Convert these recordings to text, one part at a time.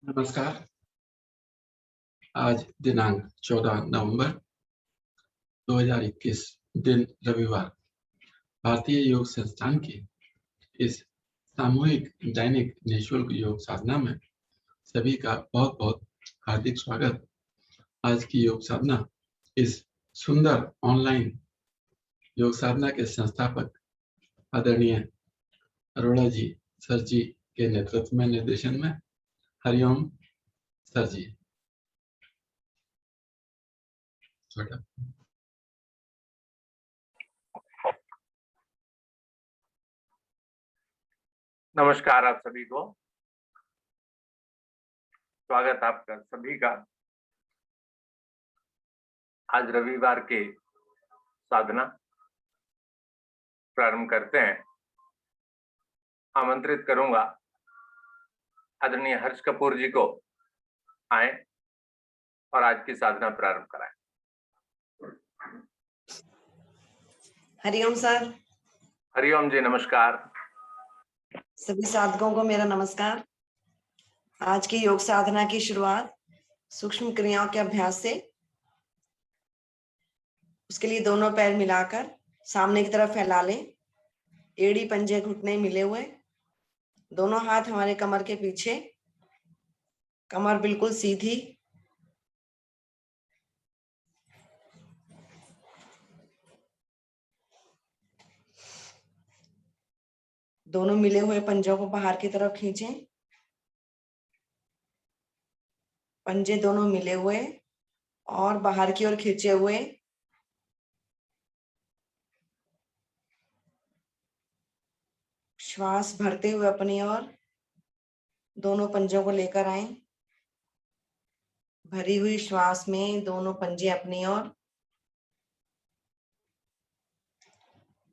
नमस्कार। आज दिनांक 14 नवंबर 2021 दिन रविवार। भारतीय योग संस्थान की इस सामूहिक दैनिक निःशुल्क योग साधना में सभी का बहुत बहुत हार्दिक स्वागत। आज की योग साधना इस सुंदर ऑनलाइन योग साधना के संस्थापक आदरणीय अरोड़ा जी सर जी के नेतृत्व में निर्देशन में। हरिओम सर जी। नमस्कार आप सभी को। स्वागत आपका सभी का। आज रविवार के साधना प्रारंभ करते हैं। आमंत्रित करूंगा आदरणीय हर्ष कपूर जी को आए और आज की साधना प्रारंभ कराएं। हरिओम सर। हरिओम जी, नमस्कार। सभी साधकों को मेरा नमस्कार। आज की योग साधना की शुरुआत सूक्ष्म क्रियाओं के अभ्यास से। उसके लिए दोनों पैर मिलाकर सामने की तरफ फैला लें। एड़ी पंजे घुटने मिले हुए, दोनों हाथ हमारे कमर के पीछे, कमर बिल्कुल सीधी। दोनों मिले हुए पंजों को बाहर की तरफ खींचें। पंजे दोनों मिले हुए और बाहर की ओर खींचे हुए। श्वास भरते हुए अपनी ओर दोनों पंजों को लेकर आए। भरी हुई श्वास में दोनों पंजे अपनी ओर।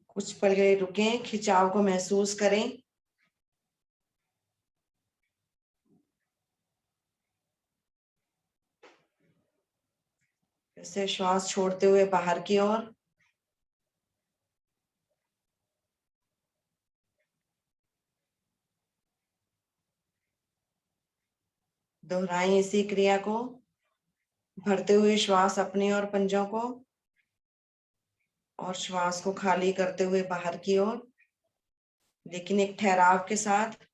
कुछ पल के लिए रुकें, खिंचाव को महसूस करें। ऐसे श्वास छोड़ते हुए बाहर की ओर। दोहराएं इसी क्रिया को। भरते हुए श्वास अपनी ओर पंजों को और श्वास को खाली करते हुए बाहर की ओर, लेकिन एक ठहराव के साथ,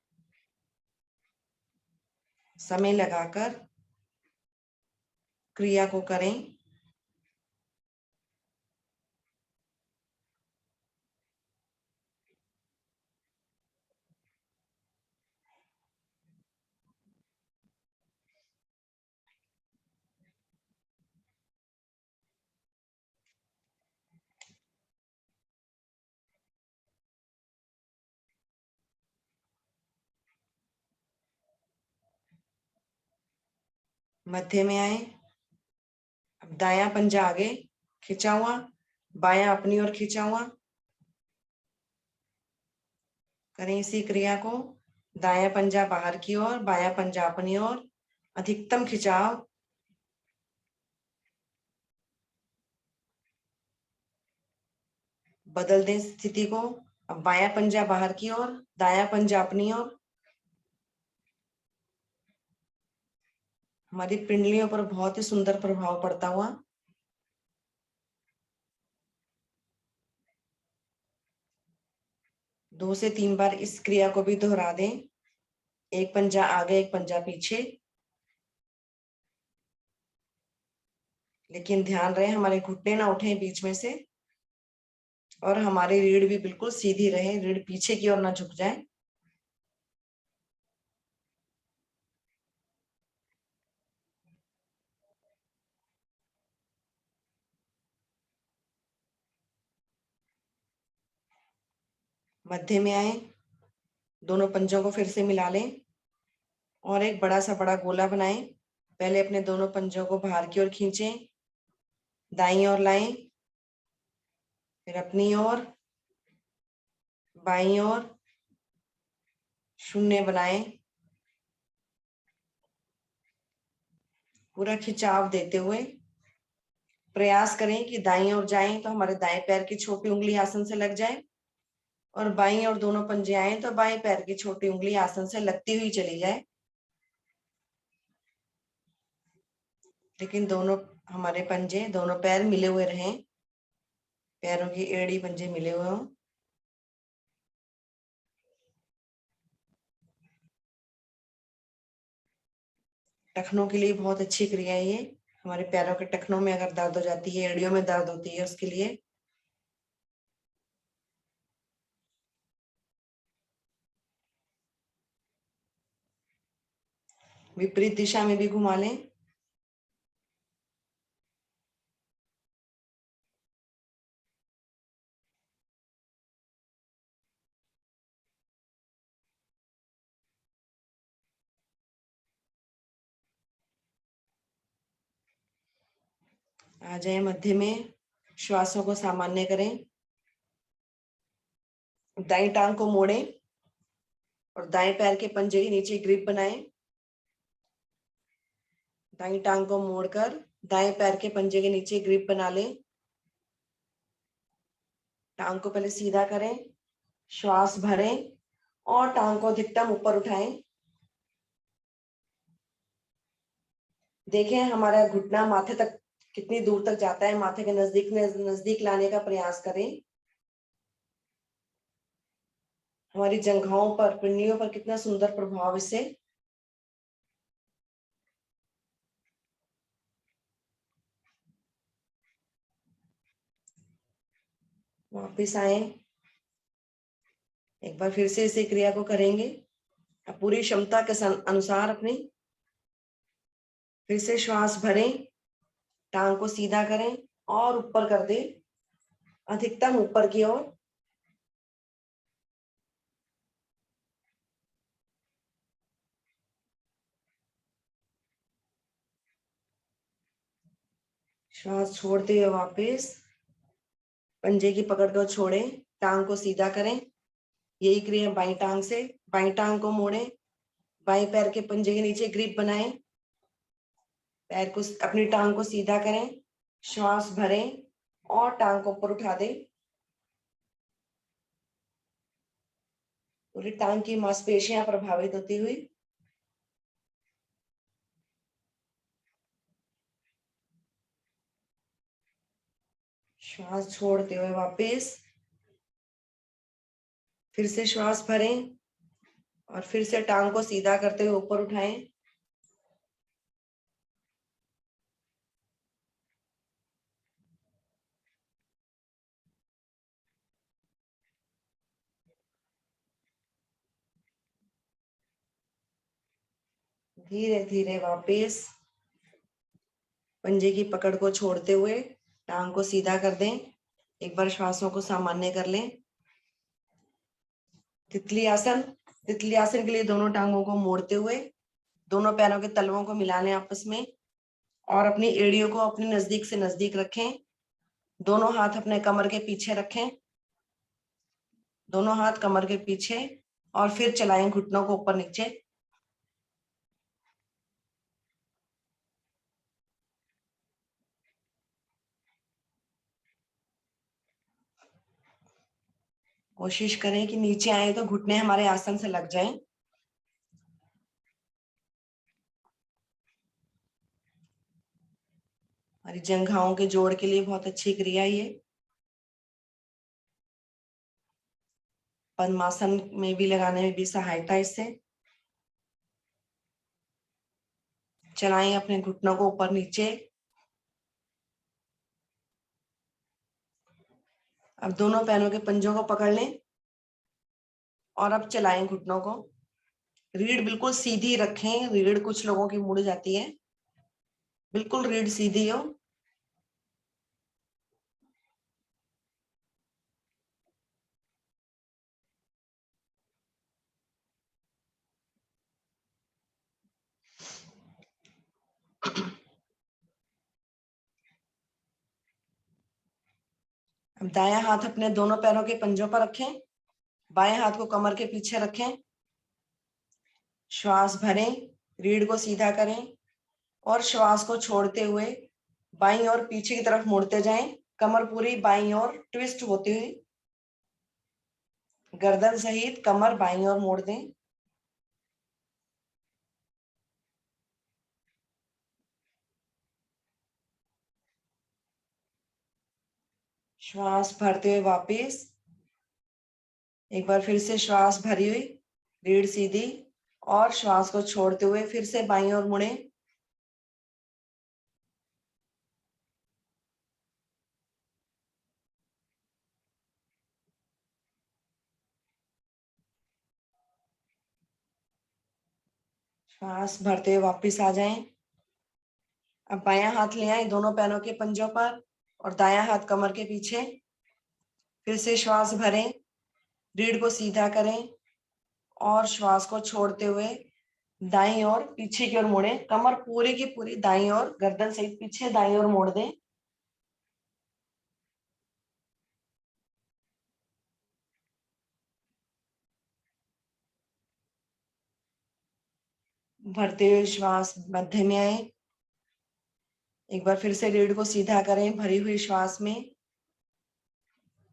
समय लगाकर क्रिया को करें। मध्य में आए। अब दायां पंजा आगे खींचा हुआ, बायां अपनी ओर खींचा हुआ। करें इसी क्रिया को। दायां पंजा बाहर की ओर, बायां पंजा अपनी ओर। अधिकतम खिंचाव। बदल दें स्थिति को। अब बायां पंजा बाहर की ओर, दायां पंजा अपनी ओर। हमारी पिंडलियों पर बहुत ही सुंदर प्रभाव पड़ता हुआ। दो से तीन बार इस क्रिया को भी दोहरा दें। एक पंजा आगे, एक पंजा पीछे, लेकिन ध्यान रहे हमारे घुटने ना उठे बीच में से और हमारी रीढ़ भी बिल्कुल सीधी रहे, रीढ़ पीछे की ओर ना झुक जाए। मध्य में आए। दोनों पंजों को फिर से मिला लें और एक बड़ा गोला बनाएं। पहले अपने दोनों पंजों को बाहर की ओर खींचें, दाईं ओर लाएं, फिर अपनी ओर, बाईं ओर, शून्य बनाएं। पूरा खिंचाव देते हुए प्रयास करें कि दाईं ओर जाएं तो हमारे दाएं पैर की छोटी उंगली आसन से लग जाए और बाईं ओर दोनों पंजे आए तो बाएं पैर की छोटी उंगली आसन से लगती हुई चली जाए। लेकिन दोनों हमारे पंजे, दोनों पैर मिले हुए रहें, पैरों की एड़ी पंजे मिले हुए हों। टखनों के लिए बहुत अच्छी क्रिया है ये। हमारे पैरों के टखनों में अगर दर्द हो जाती है, एड़ियों में दर्द होती है, उसके लिए। विपरीत दिशा में भी घुमा लें। आ जाए मध्य में, श्वासों को सामान्य करें। दाईं टांग को मोड़ें और दाएं पैर के पंजे के नीचे ग्रिप बनाएं। दाईं टांग को मोड़कर दाएं पैर के पंजे के नीचे ग्रिप बना लें। टांग को पहले सीधा करें, श्वास भरें और टांग को अधिकतम ऊपर उठाएं। देखें हमारा घुटना माथे तक कितनी दूर तक जाता है, माथे के नजदीक लाने का प्रयास करें। हमारी जंघाओं पर, पिंडलियों पर कितना सुंदर प्रभाव इससे। वापिस आए, एक बार फिर से इसी क्रिया को करेंगे। अब पूरी क्षमता के अनुसार अपनी फिर से श्वास भरें, टांग को सीधा करें और ऊपर कर दें, अधिकतम ऊपर की ओर। श्वास छोड़ते हुए वापस पंजे की पकड़ को छोड़ें, टांग को सीधा करें। यही क्रिया बाईं टांग से। बाईं टांग को मोड़ें, बाएं पैर के पंजे के नीचे ग्रिप बनाएं, पैर को, अपनी टांग को सीधा करें, श्वास भरें और टांग को ऊपर उठा दें। पूरी टांग की मांसपेशियां प्रभावित होती हुई। श्वास छोड़ते हुए वापस फिर से श्वास भरें और फिर से टांग को सीधा करते हुए ऊपर उठाएं। धीरे धीरे वापस पंजे की पकड़ को छोड़ते हुए टांग को सीधा कर दें। एक बार श्वासों को सामान्य कर लें। तितली आसन। तितली आसन के लिए दोनों टांगों को मोड़ते हुए दोनों पैरों के तलवों को मिला लें आपस में और अपनी एड़ियों को अपने नजदीक से नजदीक रखें। दोनों हाथ अपने कमर के पीछे रखें, दोनों हाथ कमर के पीछे, और फिर चलाएं घुटनों को ऊपर नीचे। कोशिश करें कि नीचे आए तो घुटने हमारे आसन से लग जाएं। हमारी जंघाओं के जोड़ के लिए बहुत अच्छी क्रिया ये। पद्मासन में भी लगाने में भी सहायता इससे। चलाएं अपने घुटनों को ऊपर नीचे। अब दोनों पैरों के पंजों को पकड़ लें और अब चलाएं घुटनों को। रीढ़ बिल्कुल सीधी रखें, रीढ़ कुछ लोगों की मुड़ जाती है, बिल्कुल रीढ़ सीधी हो। अब दायां हाथ अपने दोनों पैरों के पंजों पर रखें, बाएं हाथ को कमर के पीछे रखें, श्वास भरें, रीढ़ को सीधा करें और श्वास को छोड़ते हुए बाईं ओर पीछे की तरफ मुड़ते जाएं। कमर पूरी बाईं ओर ट्विस्ट होती हुई, गर्दन सहित कमर बाईं ओर मोड़ दें। श्वास भरते हुए वापस, एक बार फिर से श्वास भरी हुई, रीढ़ सीधी, और श्वास को छोड़ते हुए फिर से बाईं ओर मुड़े। श्वास भरते हुए वापस आ जाएं। अब बायां हाथ ले आए दोनों पैरों के पंजों पर और दायां हाथ कमर के पीछे। फिर से श्वास भरें, रीढ़ को सीधा करें और श्वास को छोड़ते हुए दाईं ओर पीछे की ओर मुड़े। कमर पूरी की पूरी दाईं ओर, गर्दन सहित पीछे दाईं ओर मोड़ दें। भरते हुए श्वास मध्य में आए। एक बार फिर से रीढ़ को सीधा करें भरी हुई श्वास में,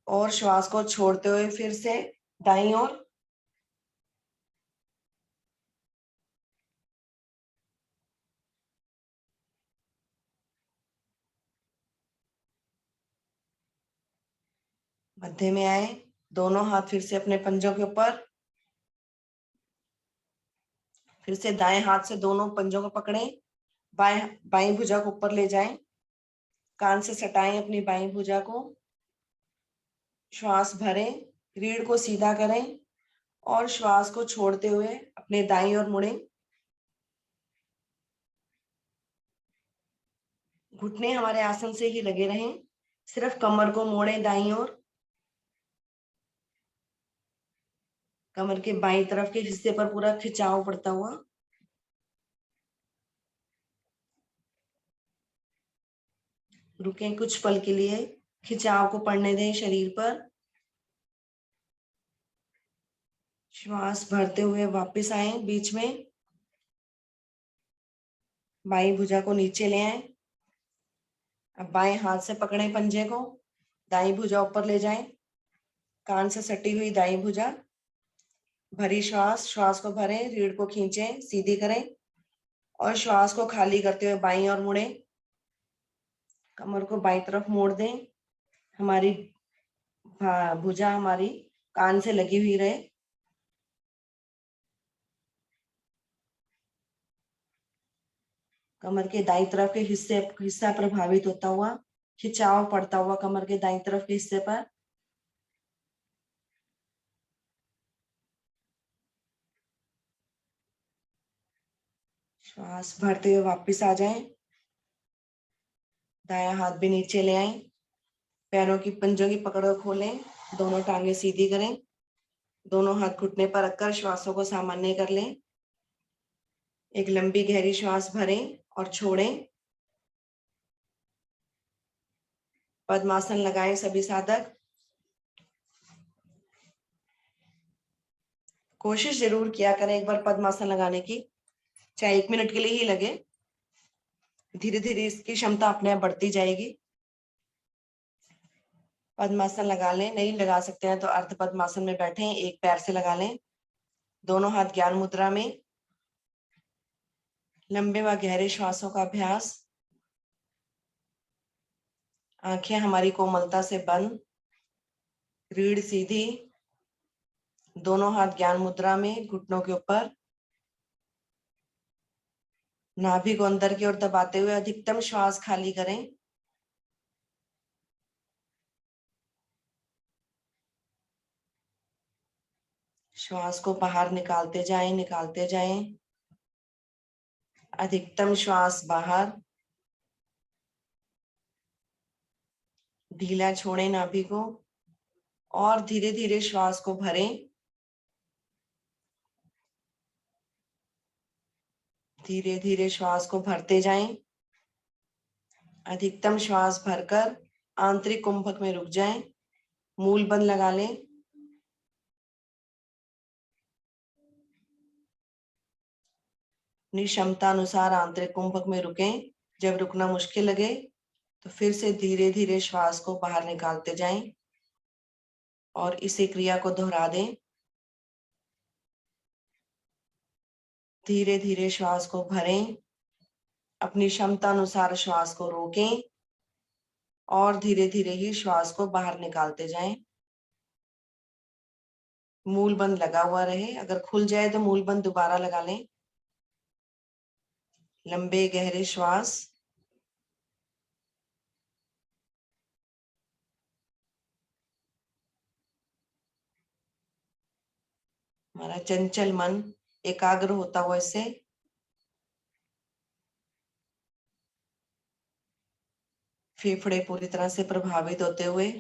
और श्वास को छोड़ते हुए फिर से दाईं ओर। मध्य में आए, दोनों हाथ फिर से अपने पंजों के ऊपर। फिर से दाएं हाथ से दोनों पंजों को पकड़ें, बाईं भुजा को ऊपर ले जाएं, कान से सटाएं अपनी बाईं भुजा को। श्वास भरें, रीढ़ को सीधा करें और श्वास को छोड़ते हुए अपने दाईं ओर मुड़ें। घुटने हमारे आसन से ही लगे रहें, सिर्फ कमर को मोड़ें दाईं ओर। कमर के बाईं तरफ के हिस्से पर पूरा खिंचाव पड़ता हुआ। रुकें कुछ पल के लिए, खिंचाव को पड़ने दें शरीर पर। श्वास भरते हुए वापस आए, बीच में बाईं भुजा को नीचे ले आए। अब बाएं हाथ से पकड़ें पंजे को, दाईं भुजा ऊपर ले जाएं, कान से सटी हुई दाईं भुजा। भरी श्वास, श्वास को भरें, रीढ़ को खींचें, सीधी करें और श्वास को खाली करते हुए बाईं ओर मुड़ें। कमर को बाईं तरफ मोड़ दें, हमारी भुजा हमारी कान से लगी हुई रहे। कमर के दाईं तरफ के हिस्सा प्रभावित होता हुआ, खिंचाव पड़ता हुआ कमर के दाईं तरफ के हिस्से पर। श्वास भरते हुए वापस आ जाएं। दायां हाथ भी नीचे ले आएं, पैरों की पंजों की पकड़ को खोलें, दोनों टांगे सीधी करें, दोनों हाथ घुटने पर रखकर श्वासों को सामान्य कर लें। एक लंबी गहरी श्वास भरें और छोड़ें। पद्मासन लगाएं सभी साधक। कोशिश जरूर किया करें एक बार पद्मासन लगाने की, चाहे 1 मिनट के लिए ही लगे। धीरे धीरे इसकी क्षमता अपने आप बढ़ती जाएगी। पद्मासन लगा लें, नहीं लगा सकते हैं तो अर्ध पद्मासन में बैठें, एक पैर से लगा लें। दोनों हाथ ज्ञान मुद्रा में, लंबे व गहरे श्वासों का अभ्यास। आंखें हमारी कोमलता से बंद, रीढ़ सीधी, दोनों हाथ ज्ञान मुद्रा में, घुटनों के ऊपर। नाभि को अंदर की ओर दबाते हुए अधिकतम श्वास खाली करें। श्वास को बाहर निकालते जाएं, निकालते जाएं। अधिकतम श्वास बाहर। ढीला छोड़ें नाभि को और धीरे धीरे श्वास को भरें। धीरे धीरे श्वास को भरते जाएं। अधिकतम श्वास भरकर आंतरिक कुंभक में रुक जाएं। मूल बंद लगा लें। अपनी क्षमता अनुसार आंतरिक कुंभक में रुकें। जब रुकना मुश्किल लगे तो फिर से धीरे धीरे श्वास को बाहर निकालते जाएं और इसी क्रिया को दोहरा दें। धीरे धीरे श्वास को भरें, अपनी क्षमता अनुसार श्वास को रोकें और धीरे धीरे ही श्वास को बाहर निकालते जाएं। मूल बंद लगा हुआ रहे, अगर खुल जाए तो मूल बंद दोबारा लगा लें। लंबे गहरे श्वास। हमारा चंचल मन एकाग्र होता हुआ इससे। फेफड़े पूरी तरह से प्रभावित होते हुए।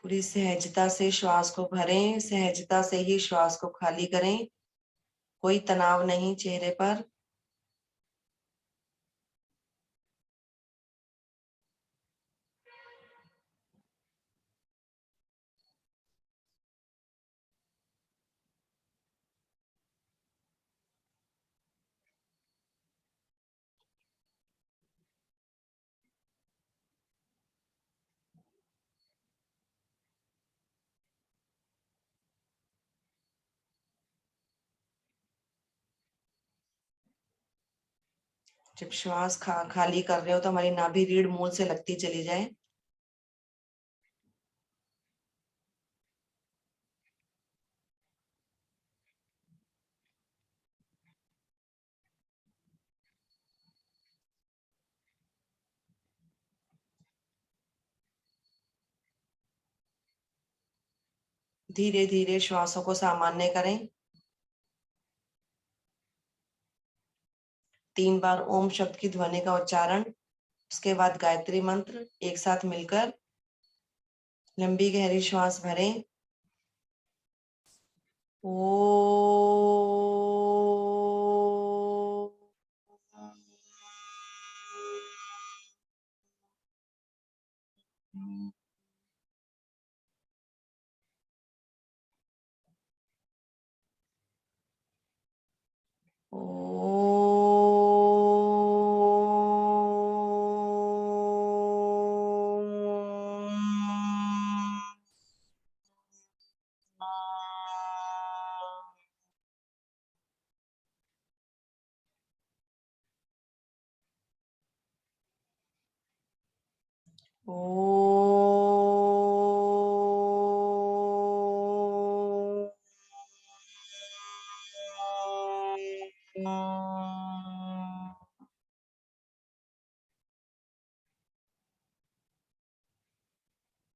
पूरी सहजता से श्वास को भरें, सहजता से ही श्वास को खाली करें। कोई तनाव नहीं चेहरे पर। जब श्वास खाली कर रहे हो तो हमारी नाभि रीढ़ मूल से लगती चली जाए। धीरे धीरे श्वासों को सामान्य करें। 3 बार ओम शब्द की ध्वनि का उच्चारण, उसके बाद गायत्री मंत्र एक साथ मिलकर लंबी गहरी श्वास भरें।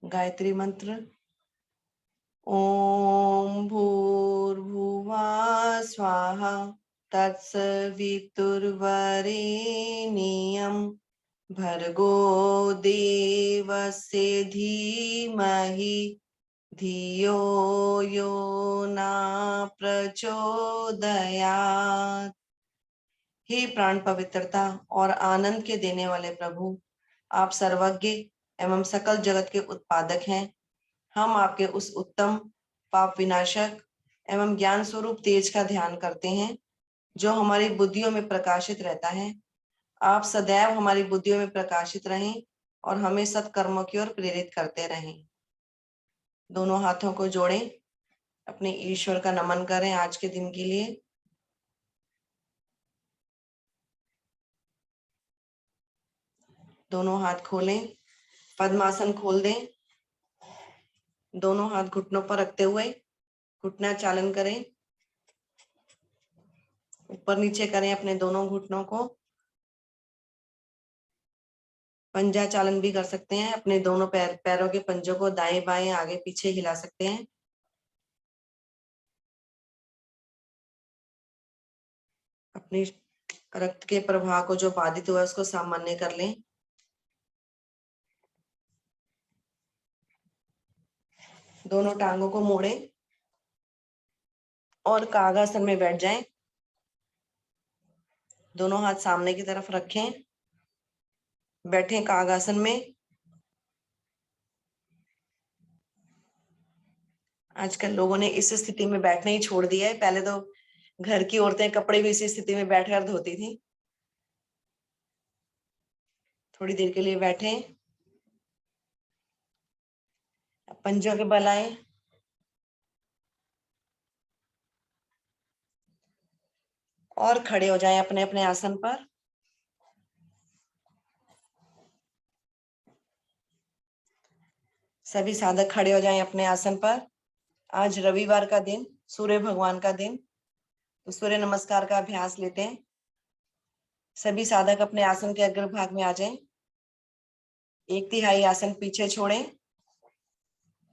गायत्री मंत्र। ओम भूर्भुवः स्वाहा तत्सवितुर्वरेण्यं भर्गो देवस्य धीमहि धियो यो न प्रचोदयात्। हे प्राण पवित्रता और आनंद के देने वाले प्रभु, आप सर्वज्ञ एवं सकल जगत के उत्पादक हैं। हम आपके उस उत्तम पाप विनाशक एवं ज्ञान स्वरूप तेज का ध्यान करते हैं जो हमारी बुद्धियों में प्रकाशित रहता है। आप सदैव हमारी बुद्धियों में प्रकाशित रहें और हमें सत्कर्मों की ओर प्रेरित करते रहें। दोनों हाथों को जोड़ें, अपने ईश्वर का नमन करें आज के दिन के लिए। दोनों हाथ खोलें, पद्मासन खोल दें। दोनों हाथ घुटनों पर रखते हुए घुटना चालन करें। ऊपर नीचे करें अपने दोनों घुटनों को। पंजा चालन भी कर सकते हैं, अपने दोनों पैरों के पंजों को दाएं बाएं आगे पीछे हिला सकते हैं। अपनी रक्त के प्रवाह को जो बाधित हुआ है उसको सामान्य कर लें। दोनों टांगों को मोड़ें और कागासन में बैठ जाएं। दोनों हाथ सामने की तरफ रखें, बैठें कागासन में। आजकल लोगों ने इस स्थिति में बैठना ही छोड़ दिया है। पहले तो घर की औरतें कपड़े भी इसी स्थिति में बैठकर धोती थी। थोड़ी देर के लिए बैठे, पंजों के बल आए, और खड़े हो जाएं अपने अपने आसन पर। सभी साधक खड़े हो जाएं अपने आसन पर। आज रविवार का दिन, सूर्य भगवान का दिन, तो सूर्य नमस्कार का अभ्यास लेते हैं। सभी साधक अपने आसन के अग्रभाग में आ जाएं। 1/3 आसन पीछे छोड़ें,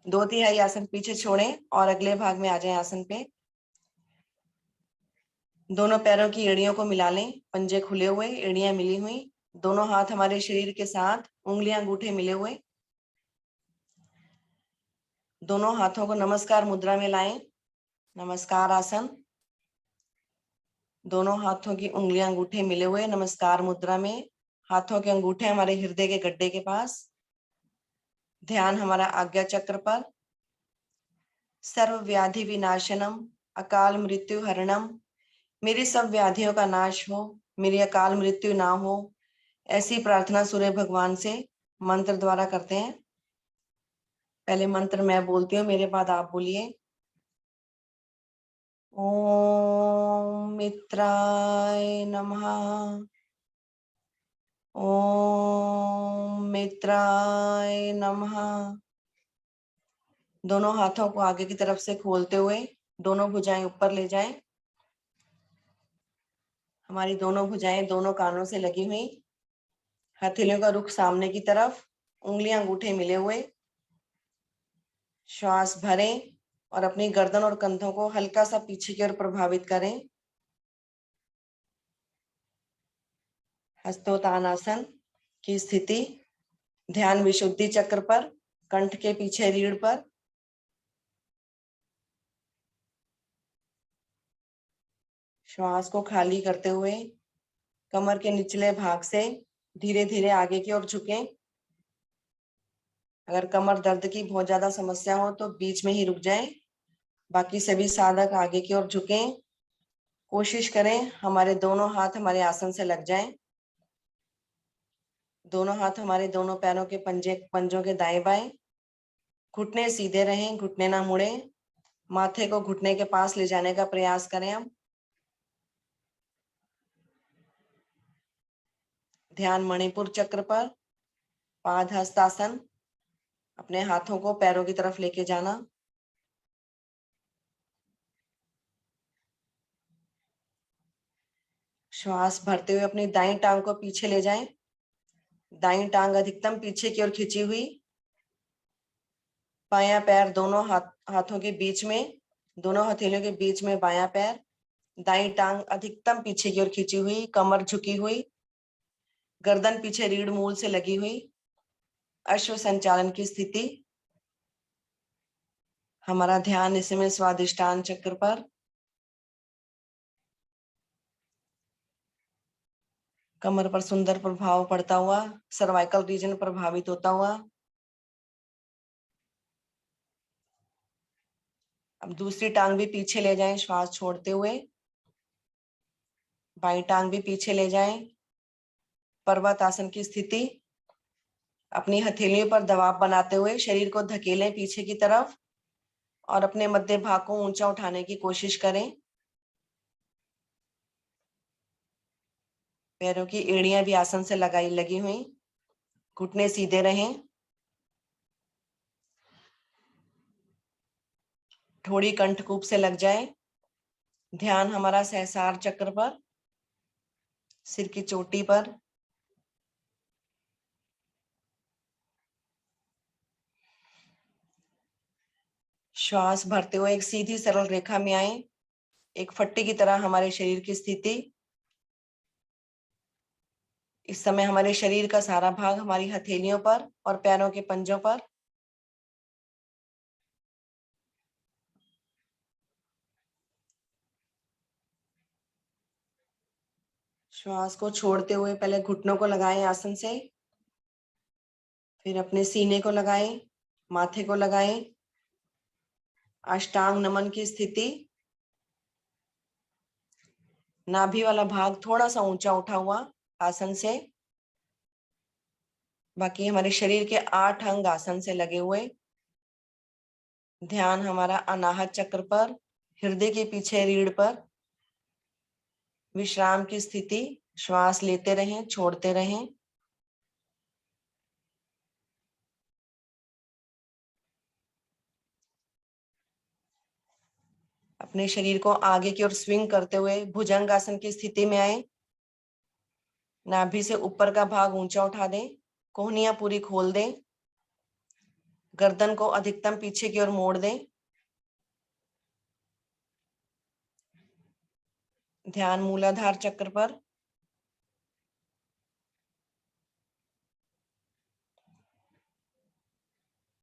2/3 आसन पीछे छोड़ें और अगले भाग में आ जाएं आसन पे। दोनों पैरों की एड़ियों को मिला लें, पंजे खुले हुए, एड़ियां मिली हुई, दोनों हाथ हमारे शरीर के साथ, उंगलियां अंगूठे मिले हुए। दोनों हाथों को नमस्कार मुद्रा में लाएं, नमस्कार आसन। दोनों हाथों की उंगलियां अंगूठे मिले हुए, नमस्कार मुद्रा में। हाथों के अंगूठे हमारे हृदय के गड्ढे के पास। ध्यान हमारा आज्ञा चक्र पर। सर्व व्याधि विनाशनम अकाल मृत्यु हरणम, मेरी सब व्याधियों का नाश हो, मेरी अकाल मृत्यु ना हो, ऐसी प्रार्थना सूर्य भगवान से मंत्र द्वारा करते हैं। पहले मंत्र मैं बोलती हूँ, मेरे बाद आप बोलिए। ओम मित्राय नमः, ओम मित्राय नमः। दोनों हाथों को आगे की तरफ से खोलते हुए दोनों भुजाएं ऊपर ले जाएं। हमारी दोनों भुजाएं दोनों कानों से लगी हुई, हथेलियों का रुख सामने की तरफ, उंगलियां अंगूठे मिले हुए। श्वास भरें और अपनी गर्दन और कंधों को हल्का सा पीछे की ओर प्रभावित करें। हस्तोत्तानासन की स्थिति। ध्यान विशुद्धि चक्र पर, कंठ के पीछे रीढ़ पर। श्वास को खाली करते हुए कमर के निचले भाग से धीरे धीरे आगे की ओर झुकें। अगर कमर दर्द की बहुत ज्यादा समस्या हो तो बीच में ही रुक जाएं। बाकी सभी साधक आगे की ओर झुकें। कोशिश करें हमारे दोनों हाथ हमारे आसन से लग जाएं। दोनों हाथ हमारे दोनों पैरों के पंजों के दाएं बाएं। घुटने सीधे रहें, घुटने ना मुड़े। माथे को घुटने के पास ले जाने का प्रयास करें। हम ध्यान मणिपुर चक्र पर, पाद हस्तासन। अपने हाथों को पैरों की तरफ लेके जाना। श्वास भरते हुए अपनी दाईं टांग को पीछे ले जाएं। दाईं टांग अधिकतम पीछे की ओर खिंची हुई। बायां पैर दोनों हाथों के बीच में, दोनों हथेलियों के बीच में बायां पैर। दाईं टांग अधिकतम पीछे की ओर खिंची हुई, कमर झुकी हुई, गर्दन पीछे रीढ़ मूल से लगी हुई। अश्व संचालन की स्थिति। हमारा ध्यान इसमें स्वादिष्टान चक्र पर। कमर पर सुंदर प्रभाव पड़ता हुआ, सर्वाइकल रीजन प्रभावित होता हुआ। अब दूसरी टांग भी पीछे ले जाएं श्वास छोड़ते हुए। बाईं टांग भी पीछे ले जाएं। पर्वत आसन की स्थिति। अपनी हथेलियों पर दबाव बनाते हुए शरीर को धकेलें पीछे की तरफ और अपने मध्य भाग को ऊंचा उठाने की कोशिश करें। पैरों की एड़ियां भी आसन से लगी हुई। घुटने सीधे रहें। थोड़ी कंठकूप से लग जाए। ध्यान हमारा सहस्रार चक्र पर, सिर की चोटी पर। श्वास भरते हुए एक सीधी सरल रेखा में आए, एक फट्टी की तरह हमारे शरीर की स्थिति। इस समय हमारे शरीर का सारा भाग हमारी हथेलियों पर और पैरों के पंजों पर। श्वास को छोड़ते हुए पहले घुटनों को लगाएं आसन से, फिर अपने सीने को लगाएं, माथे को लगाएं। अष्टांग नमन की स्थिति। नाभि वाला भाग थोड़ा सा ऊंचा उठा हुआ आसन से। बाकी हमारे शरीर के 8 अंग आसन से लगे हुए। ध्यान हमारा अनाहत चक्र पर, हृदय के पीछे रीढ़ पर। विश्राम की स्थिति, श्वास लेते रहें, छोड़ते रहें। अपने शरीर को आगे की ओर स्विंग करते हुए भुजंग आसन की स्थिति में आए। नाभि से ऊपर का भाग ऊंचा उठा दें, कोहनियां पूरी खोल दें, गर्दन को अधिकतम पीछे की ओर मोड़ दें। ध्यान मूलाधार चक्र पर।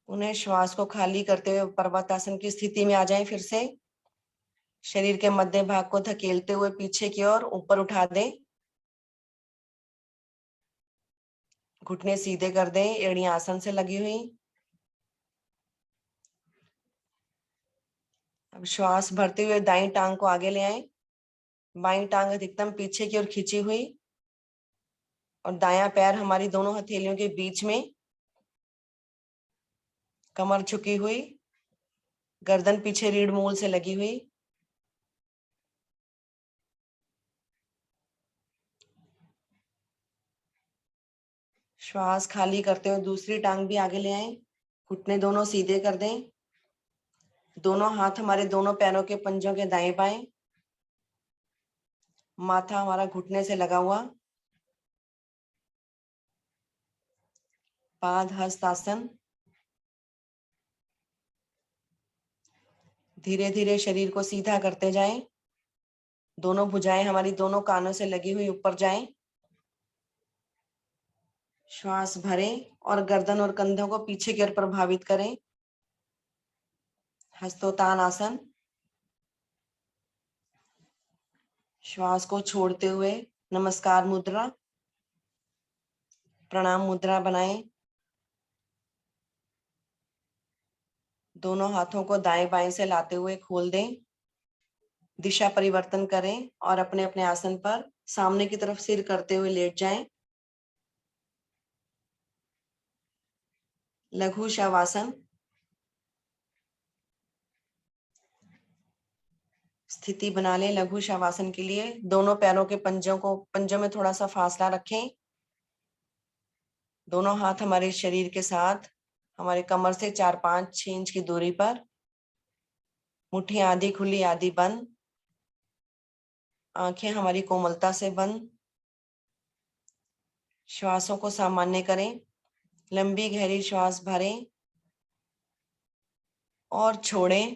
उन्हें श्वास को खाली करते हुए पर्वतासन की स्थिति में आ जाएं। फिर से शरीर के मध्य भाग को धकेलते हुए पीछे की ओर ऊपर उठा दें। घुटने सीधे कर दें, एड़ियां आसन से लगी हुई। अब श्वास भरते हुए दाईं टांग को आगे ले आए, बाईं टांग अधिकतम पीछे की ओर खींची हुई और दायां पैर हमारी दोनों हथेलियों के बीच में, कमर झुकी हुई, गर्दन पीछे रीढ़ मूल से लगी हुई। श्वास खाली करते हुए दूसरी टांग भी आगे ले आए, घुटने दोनों सीधे कर दें। दोनों हाथ हमारे दोनों पैरों के पंजों के दाएं बाएं, माथा हमारा घुटने से लगा हुआ। पाद हस्त आसन। धीरे धीरे शरीर को सीधा करते जाएं। दोनों भुजाएं हमारी दोनों कानों से लगी हुई ऊपर जाएं। श्वास भरें और गर्दन और कंधों को पीछे की ओर प्रभावित करें। हस्तोत्तान आसन। श्वास को छोड़ते हुए नमस्कार मुद्रा, प्रणाम मुद्रा बनाएं। दोनों हाथों को दाएं बाएं से लाते हुए खोल दें। दिशा परिवर्तन करें और अपने अपने आसन पर सामने की तरफ सिर करते हुए लेट जाएं। लघु शवासन। स्थिति बना लें लघु शवासन के लिए। दोनों पैरों के पंजों में थोड़ा सा फासला रखें। दोनों हाथ हमारे शरीर के साथ हमारे कमर से 4-5-6 इंच की दूरी पर। मुट्ठियां आधी खुली आधी बंद। आंखें हमारी कोमलता से बंद। श्वासों को सामान्य करें। लंबी गहरी श्वास भरें और छोड़ें।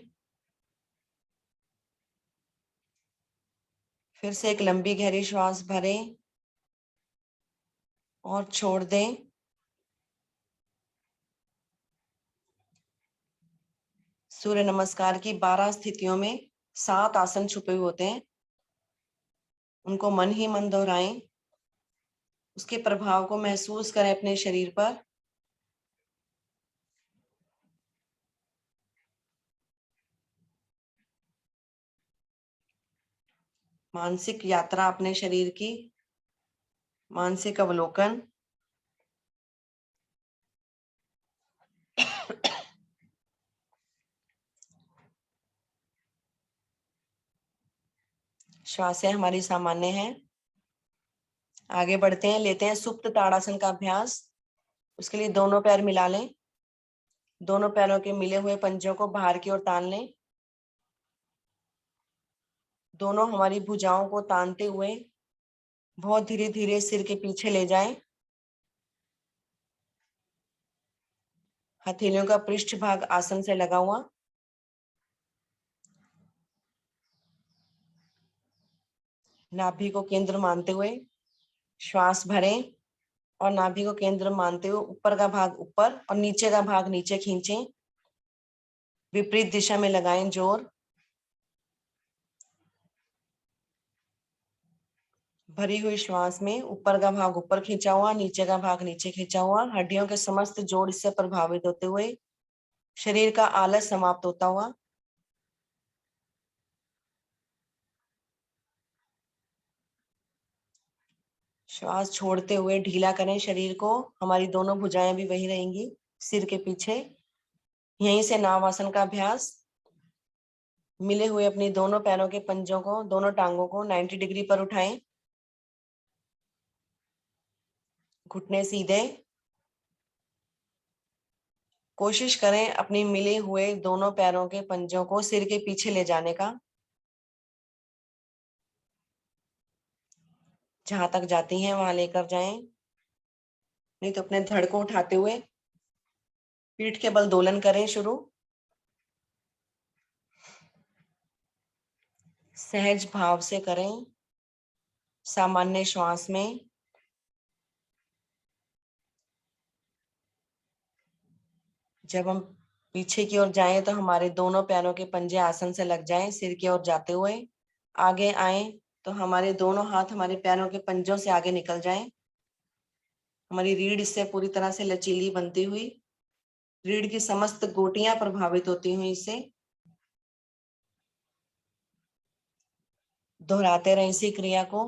फिर से एक लंबी गहरी श्वास भरें और छोड़ दें। सूर्य नमस्कार की 12 स्थितियों में 7 आसन छुपे हुए होते हैं। उनको मन ही मन दोहराएं। उसके प्रभाव को महसूस करें अपने शरीर पर। मानसिक यात्रा अपने शरीर की, मानसिक अवलोकन। श्वासें हमारी सामान्य हैं। आगे बढ़ते हैं, लेते हैं सुप्त ताड़ासन का अभ्यास। उसके लिए दोनों पैर मिला लें। दोनों पैरों के मिले हुए पंजों को बाहर की ओर तान लें। दोनों हमारी भुजाओं को तानते हुए बहुत धीरे धीरे सिर के पीछे ले जाएं। हथेलियों का पृष्ठ भाग आसन से लगा हुआ। नाभि को केंद्र मानते हुए श्वास भरें और नाभि को केंद्र मानते हुए ऊपर का भाग ऊपर और नीचे का भाग नीचे खींचें। विपरीत दिशा में लगाएं जोर। भरी हुई श्वास में ऊपर का भाग ऊपर खींचा हुआ, नीचे का भाग नीचे खींचा हुआ। हड्डियों के समस्त जोड़ इससे प्रभावित होते हुए शरीर का आलस समाप्त होता हुआ। श्वास छोड़ते हुए ढीला करें शरीर को। हमारी दोनों भुजाएं भी वही रहेंगी सिर के पीछे। यहीं से नाव आसन का अभ्यास। मिले हुए अपनी दोनों पैरों के पंजों को, दोनों टांगों को 90 डिग्री पर उठाएं। घुटने सीधे। कोशिश करें अपनी मिले हुए दोनों पैरों के पंजों को सिर के पीछे ले जाने का, जहां तक जाती हैं वहां लेकर जाएं। नहीं तो अपने धड़ को उठाते हुए पीठ के बल दोलन करें। शुरू। सहज भाव से करें, सामान्य श्वास में। जब हम पीछे की ओर जाएं तो हमारे दोनों पैरों के पंजे आसन से लग जाएं सिर की ओर जाते हुए। आगे आए तो हमारे दोनों हाथ हमारे पैरों के पंजों से आगे निकल जाएं। हमारी रीढ़ इससे पूरी तरह से लचीली बनती हुई, रीढ़ की समस्त गोटियां प्रभावित होती हुई इससे। दोहराते रहें इसी क्रिया को।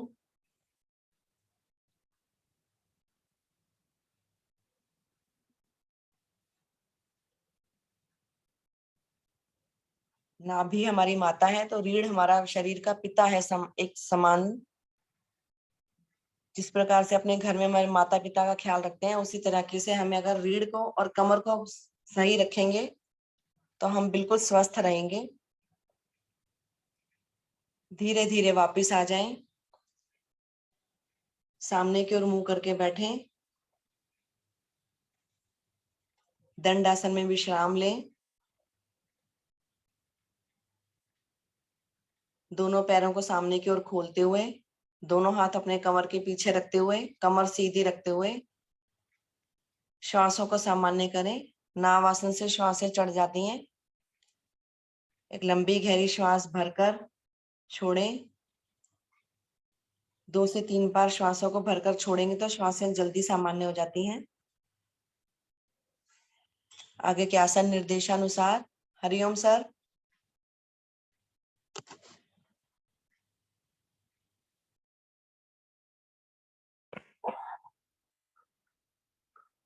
नाभि हमारी माता है तो रीढ़ हमारा शरीर का पिता है, एक समान। जिस प्रकार से अपने घर में हमारे माता पिता का ख्याल रखते हैं, उसी तरीके से हमें अगर रीढ़ को और कमर को सही रखेंगे तो हम बिल्कुल स्वस्थ रहेंगे। धीरे धीरे वापस आ जाएं। सामने की ओर मुंह करके बैठें। दंडासन में विश्राम लें। दोनों पैरों को सामने की ओर खोलते हुए, दोनों हाथ अपने कमर के पीछे रखते हुए, कमर सीधी रखते हुए श्वासों को सामान्य करें। नाव आसन से श्वासें चढ़ जाती हैं। एक लंबी गहरी श्वास भरकर छोड़ें। 2 से 3 बार श्वासों को भरकर छोड़ेंगे तो श्वासें जल्दी सामान्य हो जाती हैं। आगे के आसन निर्देशानुसार। हरिओम सर।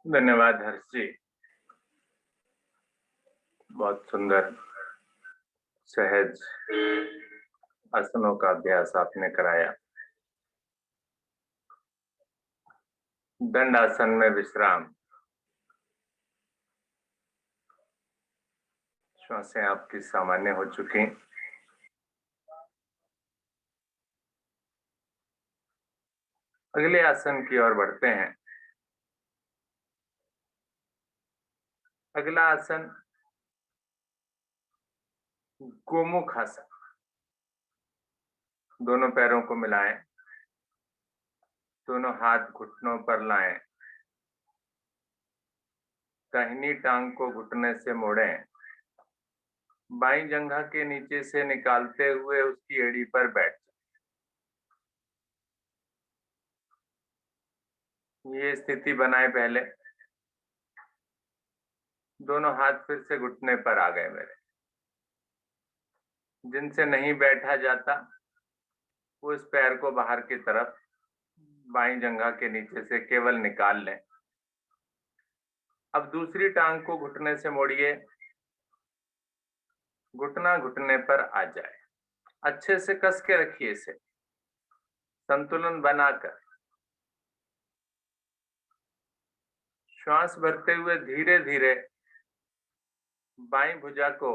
धन्यवाद हर्ष जी, बहुत सुंदर सहज आसनों का अभ्यास आपने कराया। दंड आसन में विश्राम। श्वासें आपकी सामान्य हो चुकी। अगले आसन की ओर बढ़ते हैं। अगला आसन गोमुख आसन। दोनों पैरों को मिलाएं, दोनों हाथ घुटनों पर लाएं, दाहिनी टांग को घुटने से मोड़ें, बाईं जंघा के नीचे से निकालते हुए उसकी एड़ी पर बैठ जाएं। ये स्थिति बनाए पहले। दोनों हाथ फिर से घुटने पर आ गए मेरे। जिनसे नहीं बैठा जाता वो इस पैर को बाहर की तरफ बाईं जंघा के नीचे से केवल निकाल लें। अब दूसरी टांग को घुटने से मोड़िए, घुटना घुटने पर आ जाए। अच्छे से कस के रखिए इसे, संतुलन बनाकर। श्वास भरते हुए धीरे धीरे बाईं भुजा को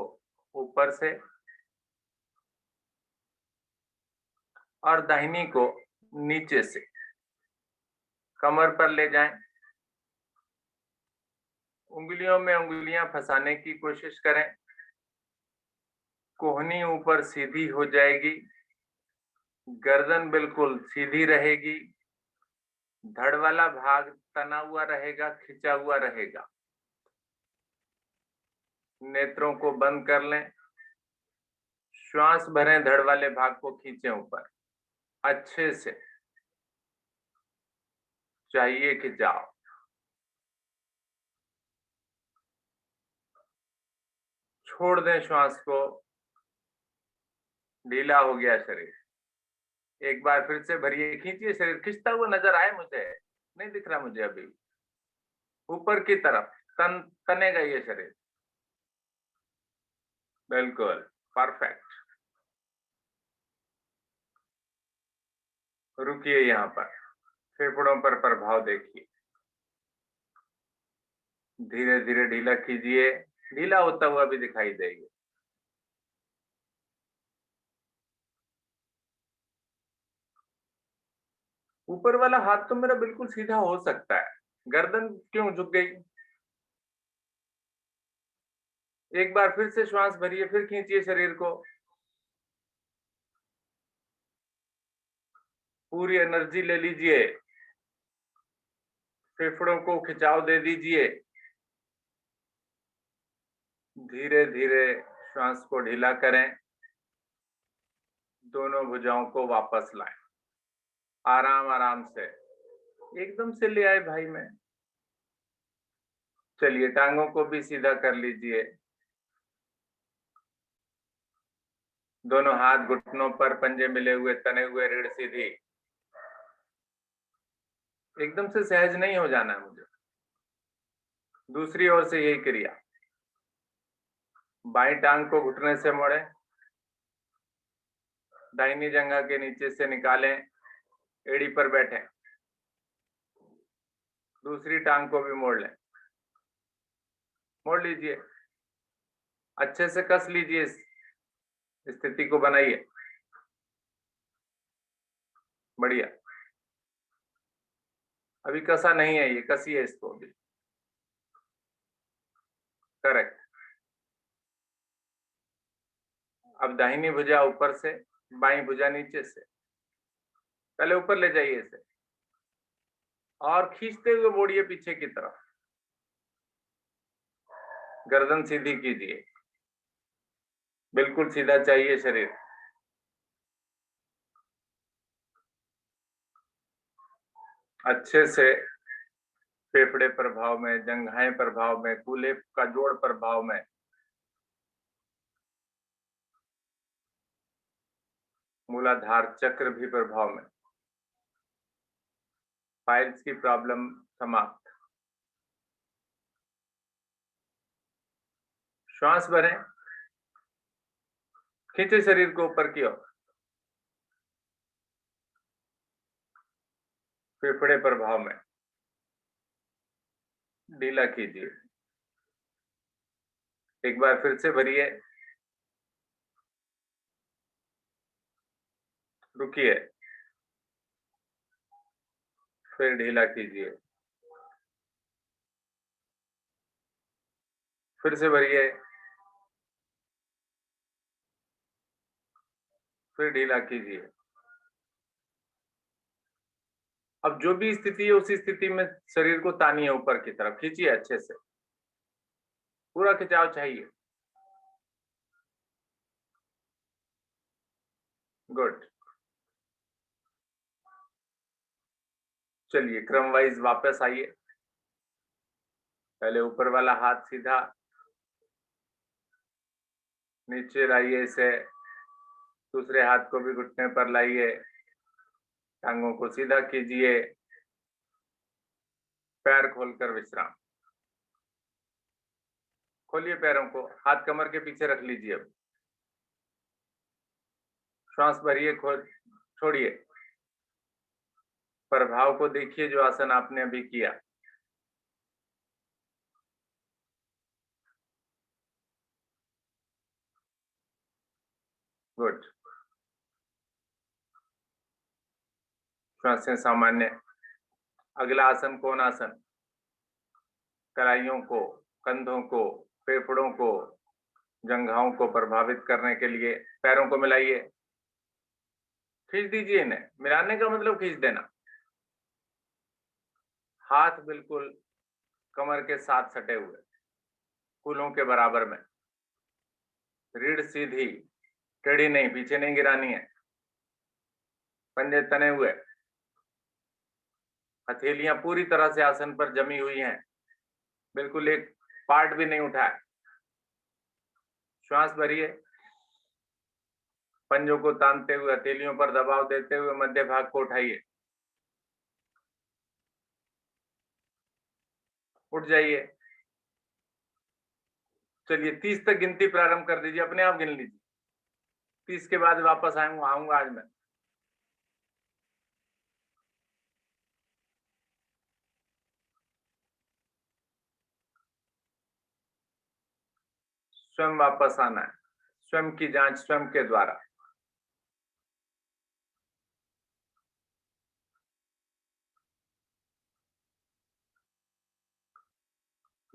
ऊपर से और दाहिनी को नीचे से कमर पर ले जाएं। उंगलियों में उंगलियां फंसाने की कोशिश करें। कोहनी ऊपर सीधी हो जाएगी, गर्दन बिल्कुल सीधी रहेगी, धड़ वाला भाग तना हुआ रहेगा, खिंचा हुआ रहेगा। नेत्रों को बंद कर लें। श्वास भरें, धड़ वाले भाग को खींचें ऊपर अच्छे से। चाहिए कि जाओ। छोड़ दें श्वास को। ढीला हो गया शरीर। एक बार फिर से भरिए, खींचिए शरीर, खिंचता हुआ नजर आए मुझे, नहीं दिख रहा मुझे अभी, ऊपर की तरफ तनेगा ये शरीर, बिल्कुल परफेक्ट। रुकिए यहाँ पर, फेफड़ों पर प्रभाव देखिए, धीरे धीरे ढीला कीजिए, ढीला होता हुआ भी दिखाई देगी। ऊपर वाला हाथ तो मेरा बिल्कुल सीधा हो सकता है, गर्दन क्यों झुक गई? एक बार फिर से श्वास भरिए, फिर खींचिए शरीर को, पूरी एनर्जी ले लीजिए, फेफड़ों को खिंचाव दे दीजिए, धीरे धीरे श्वास को ढीला करें, दोनों भुजाओं को वापस लाएं, आराम आराम से, एकदम से ले आए भाई में। चलिए टांगों को भी सीधा कर लीजिए, दोनों हाथ घुटनों पर, पंजे मिले हुए, तने हुए, रीढ़ सीधी, एकदम से सहज नहीं हो जाना है मुझे। दूसरी ओर से यही क्रिया, बाईं टांग को घुटने से मोड़े, दाहिनी जंघा के नीचे से निकालें, एड़ी पर बैठें, दूसरी टांग को भी मोड़ लें, मोड़ लीजिए, अच्छे से कस लीजिए, इस स्थिति को बनाइए, बढ़िया। अभी कसा नहीं है ये, कसिए इसको अभी, करेक्ट। अब दाहिनी भुजा ऊपर से, बाईं भुजा नीचे से, पहले ऊपर ले जाइए इसे और खींचते हुए मोड़िए पीछे की तरफ, गर्दन सीधी कीजिए, बिल्कुल सीधा चाहिए शरीर, अच्छे से फेफड़े प्रभाव में, जंघाएं प्रभाव में, कूल्हे का जोड़ प्रभाव में, मूलाधार चक्र भी प्रभाव में, पाइल्स की प्रॉब्लम समाप्त। श्वास भरें, खींचे शरीर को ऊपर की ओर, फेफड़े प्रभाव में, ढीला कीजिए, एक बार फिर से भरिए, रुकिए, फिर ढीला कीजिए, फिर से भरिए, फिर ढीला कीजिए। अब जो भी स्थिति है उसी स्थिति में शरीर को तानिए ऊपर की तरफ, खींचिए अच्छे से, पूरा खिंचाव चाहिए, गुड। चलिए क्रम वाइज वापस आइए, पहले ऊपर वाला हाथ सीधा, नीचे लाइए इसे, दूसरे हाथ को भी घुटने पर लाइए, टांगों को सीधा कीजिए, पैर खोलकर विश्राम, खोलिए पैरों को, हाथ कमर के पीछे रख लीजिए, अब श्वास भरिए, खोल छोड़िए, प्रभाव को देखिए जो आसन आपने अभी किया, गुड। श्वासें सामान्य। अगला आसन कौन आसन, कलाइयों को, कंधों को, फेफड़ों को, जंघाओं को प्रभावित करने के लिए पैरों को मिलाइए, खींच दीजिए इन्हें, मिलाने का मतलब खींच देना, हाथ बिल्कुल कमर के साथ सटे हुए, कूल्हों के बराबर में, रीढ़ सीधी, टेढ़ी नहीं, पीछे नहीं गिरानी है, पंजे तने हुए, हथेलियां पूरी तरह से आसन पर जमी हुई हैं, बिल्कुल एक पार्ट भी नहीं उठा है। श्वास भरिए, पंजों को तानते हुए, हथेलियों पर दबाव देते हुए मध्य भाग को उठाइए, उठ जाइए। चलिए 30 तक गिनती प्रारंभ कर दीजिए, अपने आप गिन लीजिए। 30 के बाद वापस आऊंगा आज मैं। स्वयं वापस आना है, स्वयं की जांच स्वयं के द्वारा।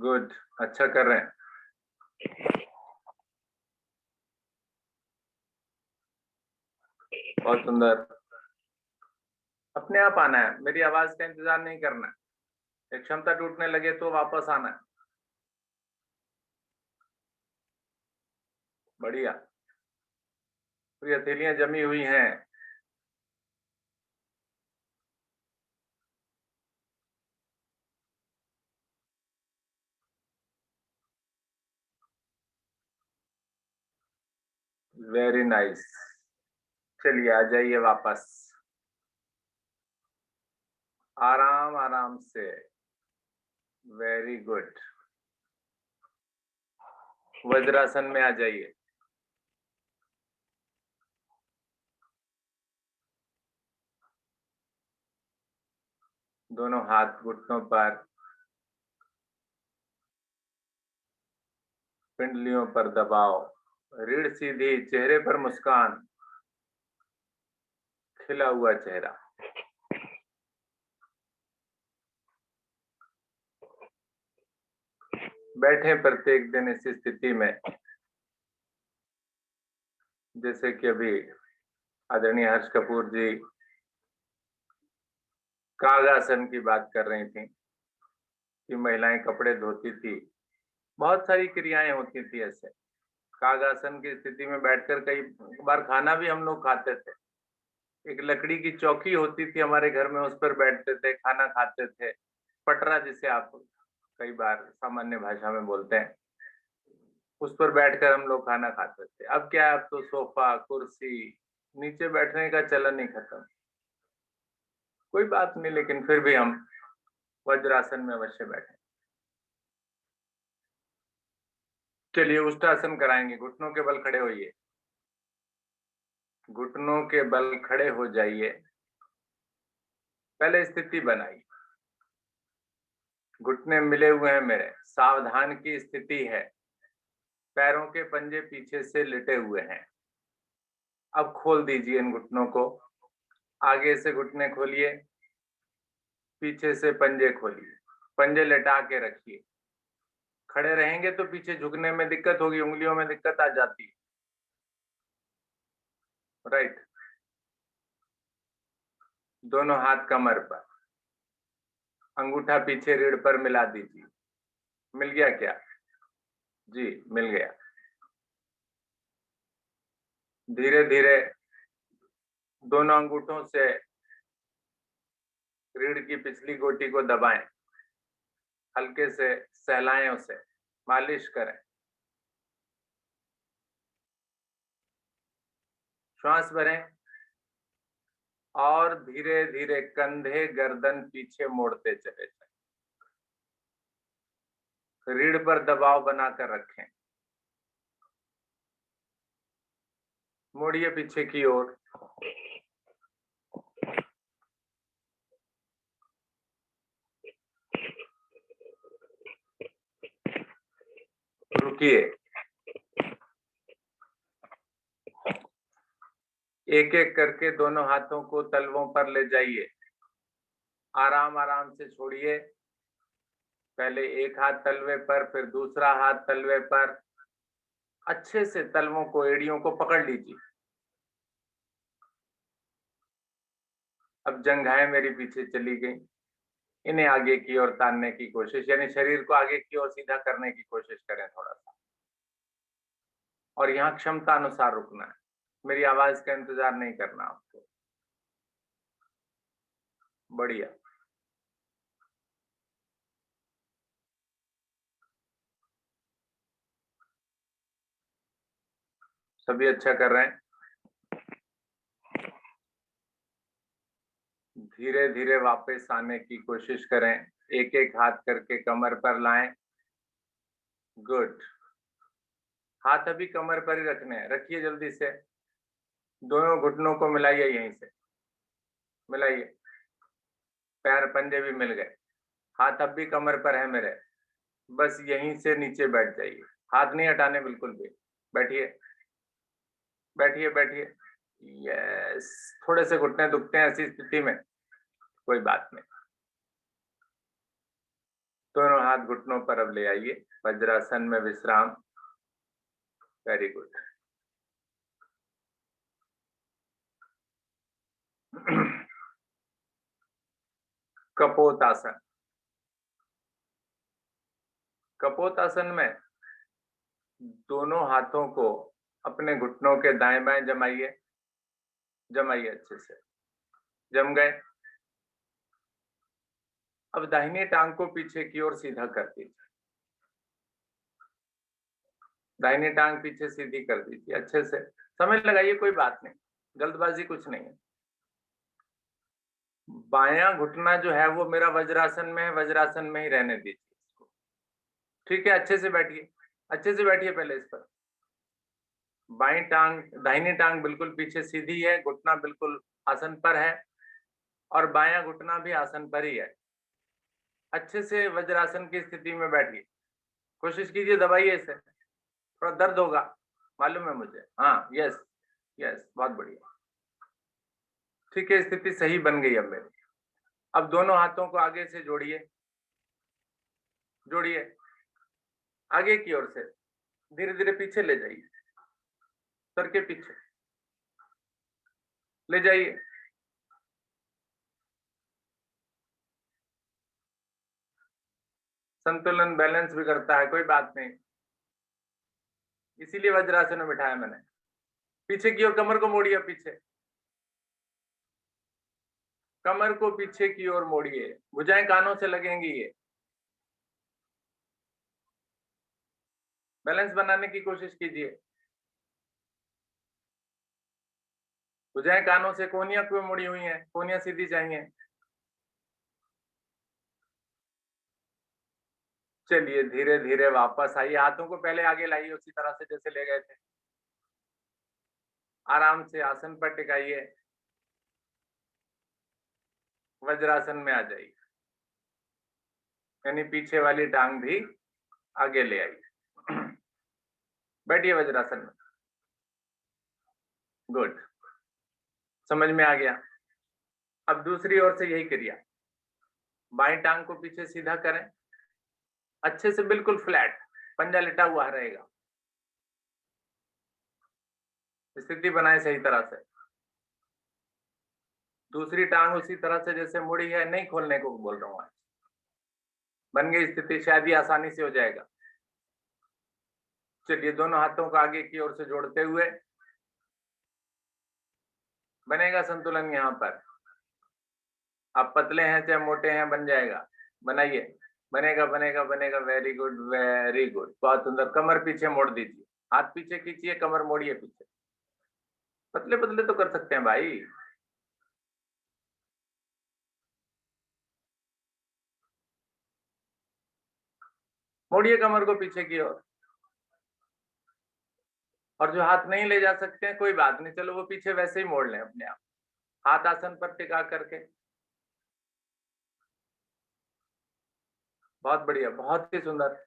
गुड, अच्छा कर रहे हैं। बहुत सुंदर। अपने आप आना है, मेरी आवाज का इंतजार नहीं करना है। एक क्षमता टूटने लगे तो वापस आना है। बढ़िया। पूरी हथेलियां जमी हुई हैं। Very nice. चलिए आ जाइए वापस, आराम आराम से। Very good. वज्रासन में आ जाइए। दोनों हाथ घुटनों पर, पिंडलियों पर दबाव, रीढ़ सीधी, चेहरे पर मुस्कान, खिला हुआ चेहरा। बैठे प्रत्येक दिन इस स्थिति में, जैसे कि अभी आदरणीय हर्ष कपूर जी कागासन की बात कर रही थी कि महिलाएं कपड़े धोती थी। बहुत सारी क्रियाएं होती थी ऐसे। कागासन की स्थिति में बैठकर कई बार खाना भी हम लोग खाते थे। एक लकड़ी की चौकी होती थी हमारे घर में, उस पर बैठते थे, खाना खाते थे। पटरा जिसे आप कई बार सामान्य भाषा में बोलते हैं, उस पर बैठकर हम लोग खाना खाते थे। अब क्या है, अब तो सोफा, कुर्सी, नीचे बैठने का चलन ही खत्म। कोई बात नहीं, लेकिन फिर भी हम वज्रासन में अवश्य बैठे। चलिए उष्टासन कराएंगे। घुटनों के बल खड़े होइए, घुटनों के बल खड़े हो जाइए। पहले स्थिति बनाइए, घुटने मिले हुए हैं मेरे, सावधान की स्थिति है। पैरों के पंजे पीछे से लिटे हुए हैं। अब खोल दीजिए इन घुटनों को। आगे से घुटने खोलिए, पीछे से पंजे खोलिए। पंजे लटा के रखिए। खड़े रहेंगे तो पीछे झुकने में दिक्कत होगी, उंगलियों में दिक्कत आ जाती है। राइट। दोनों हाथ कमर पर, अंगूठा पीछे रीढ़ पर मिला दीजिए। मिल गया क्या? जी मिल गया। धीरे धीरे दोनों अंगूठों से रीढ़ की पिछली गोटी को दबाएं, हल्के से सहलाएं, उसे मालिश करें। श्वास भरें और धीरे धीरे कंधे गर्दन पीछे मोड़ते चले जाएं। रीढ़ पर दबाव बनाकर रखें। मोड़िए पीछे की ओर। रुकिए। एक एक करके दोनों हाथों को तलवों पर ले जाइए। आराम आराम से छोड़िए। पहले एक हाथ तलवे पर, फिर दूसरा हाथ तलवे पर। अच्छे से तलवों को, एड़ियों को पकड़ लीजिए। अब जंघाएं मेरी पीछे चली गई। इन्हें आगे की ओर तानने की कोशिश, यानी शरीर को आगे की ओर सीधा करने की कोशिश करें थोड़ा सा। और यहाँ क्षमता अनुसार रुकना है, मेरी आवाज का इंतजार नहीं करना आपको। बढ़िया। सभी अच्छा कर रहे हैं। धीरे धीरे वापस आने की कोशिश करें। एक एक हाथ करके कमर पर लाएं। गुड। हाथ अभी कमर पर ही रखने हैं, रखिए जल्दी से। दोनों घुटनों को मिलाइए, यहीं से मिलाइए। पैर पंजे भी मिल गए। हाथ अब भी कमर पर है मेरे, बस यहीं से नीचे बैठ जाइए। हाथ नहीं हटाने बिल्कुल भी। बैठिए बैठिए बैठिए। यस, थोड़े से घुटने दुखते हैं ऐसी स्थिति में, कोई बात नहीं। दोनों हाथ घुटनों पर अब ले आइए, वज्रासन में विश्राम। Very good. कपोतासन। कपोतासन में दोनों हाथों को अपने घुटनों के दाएं बाएं जमाइए। जमाइए अच्छे से। जम गए। अब दाहिनी टांग को पीछे की ओर सीधा कर दीजिए। दाहिनी टांग पीछे सीधी कर दीजिए अच्छे से। समय लगाइए, कोई बात नहीं, जल्दबाजी कुछ नहीं है। बायां घुटना जो है वो मेरा वज्रासन में है, वज्रासन में ही रहने दीजिए इसको। ठीक है, अच्छे से बैठिए, अच्छे से बैठिए पहले इस पर। बाई टांग, दाहिनी टांग बिल्कुल पीछे सीधी है, घुटना बिल्कुल आसन पर है और बायां घुटना भी आसन पर ही है। अच्छे से वज्रासन की स्थिति में बैठिए। कोशिश कीजिए, दबाइए इसे, थोड़ा दर्द होगा मालूम है मुझे। हाँ, यस यस, बहुत बढ़िया। ठीक है, स्थिति सही बन गई अब मेरी। अब दोनों हाथों को आगे से जोड़िए, जोड़िए आगे की ओर से। धीरे धीरे पीछे ले जाइए, सर के पीछे ले जाइए। संतुलन बैलेंस भी करता है, कोई बात नहीं, इसीलिए वज्रासन में बिठाया मैंने। पीछे की ओर कमर को मोड़िए, पीछे कमर को पीछे की ओर मोड़िए। भुजाएं कानों से लगेंगी। ये बैलेंस बनाने की कोशिश कीजिए। भुजाएं कानों से, कोहनियां क्यों मुड़ी हुई हैं? कोहनियां सीधी चाहिए। चलिए धीरे धीरे वापस आइए। हाथों को पहले आगे लाइए उसी तरह से जैसे ले गए थे। आराम से आसन पर टिकाइए, वज्रासन में आ जाइए, यानी पीछे वाली टांग भी आगे ले आइए। बैठिए वज्रासन में। गुड, समझ में आ गया। अब दूसरी ओर से यही क्रिया। बाएं टांग को पीछे सीधा करें, अच्छे से बिल्कुल फ्लैट, पंजा लिटा हुआ रहेगा। स्थिति बनाए सही तरह से। दूसरी टांग उसी तरह से जैसे मुड़ी है, नहीं खोलने को बोल रहा हूं आज। बन गई स्थिति, शायद ही आसानी से हो जाएगा। चलिए दोनों हाथों को आगे की ओर से जोड़ते हुए, बनेगा संतुलन यहाँ पर। आप पतले हैं चाहे मोटे हैं, बन जाएगा। बनाइए, बनेगा बनेगा बनेगा। वेरी गुड वेरी गुड, बहुत सुंदर। कमर पीछे मोड़ दीजिए, हाथ पीछे खींचिए, कमर मोड़िए पीछे। पतले पतले तो कर सकते हैं भाई। मोड़िए कमर को पीछे की ओर। और जो हाथ नहीं ले जा सकते हैं, कोई बात नहीं, चलो वो पीछे वैसे ही मोड़ लें अपने आप, हाथ आसन पर टिका करके। बहुत बढ़िया, बहुत ही सुंदर।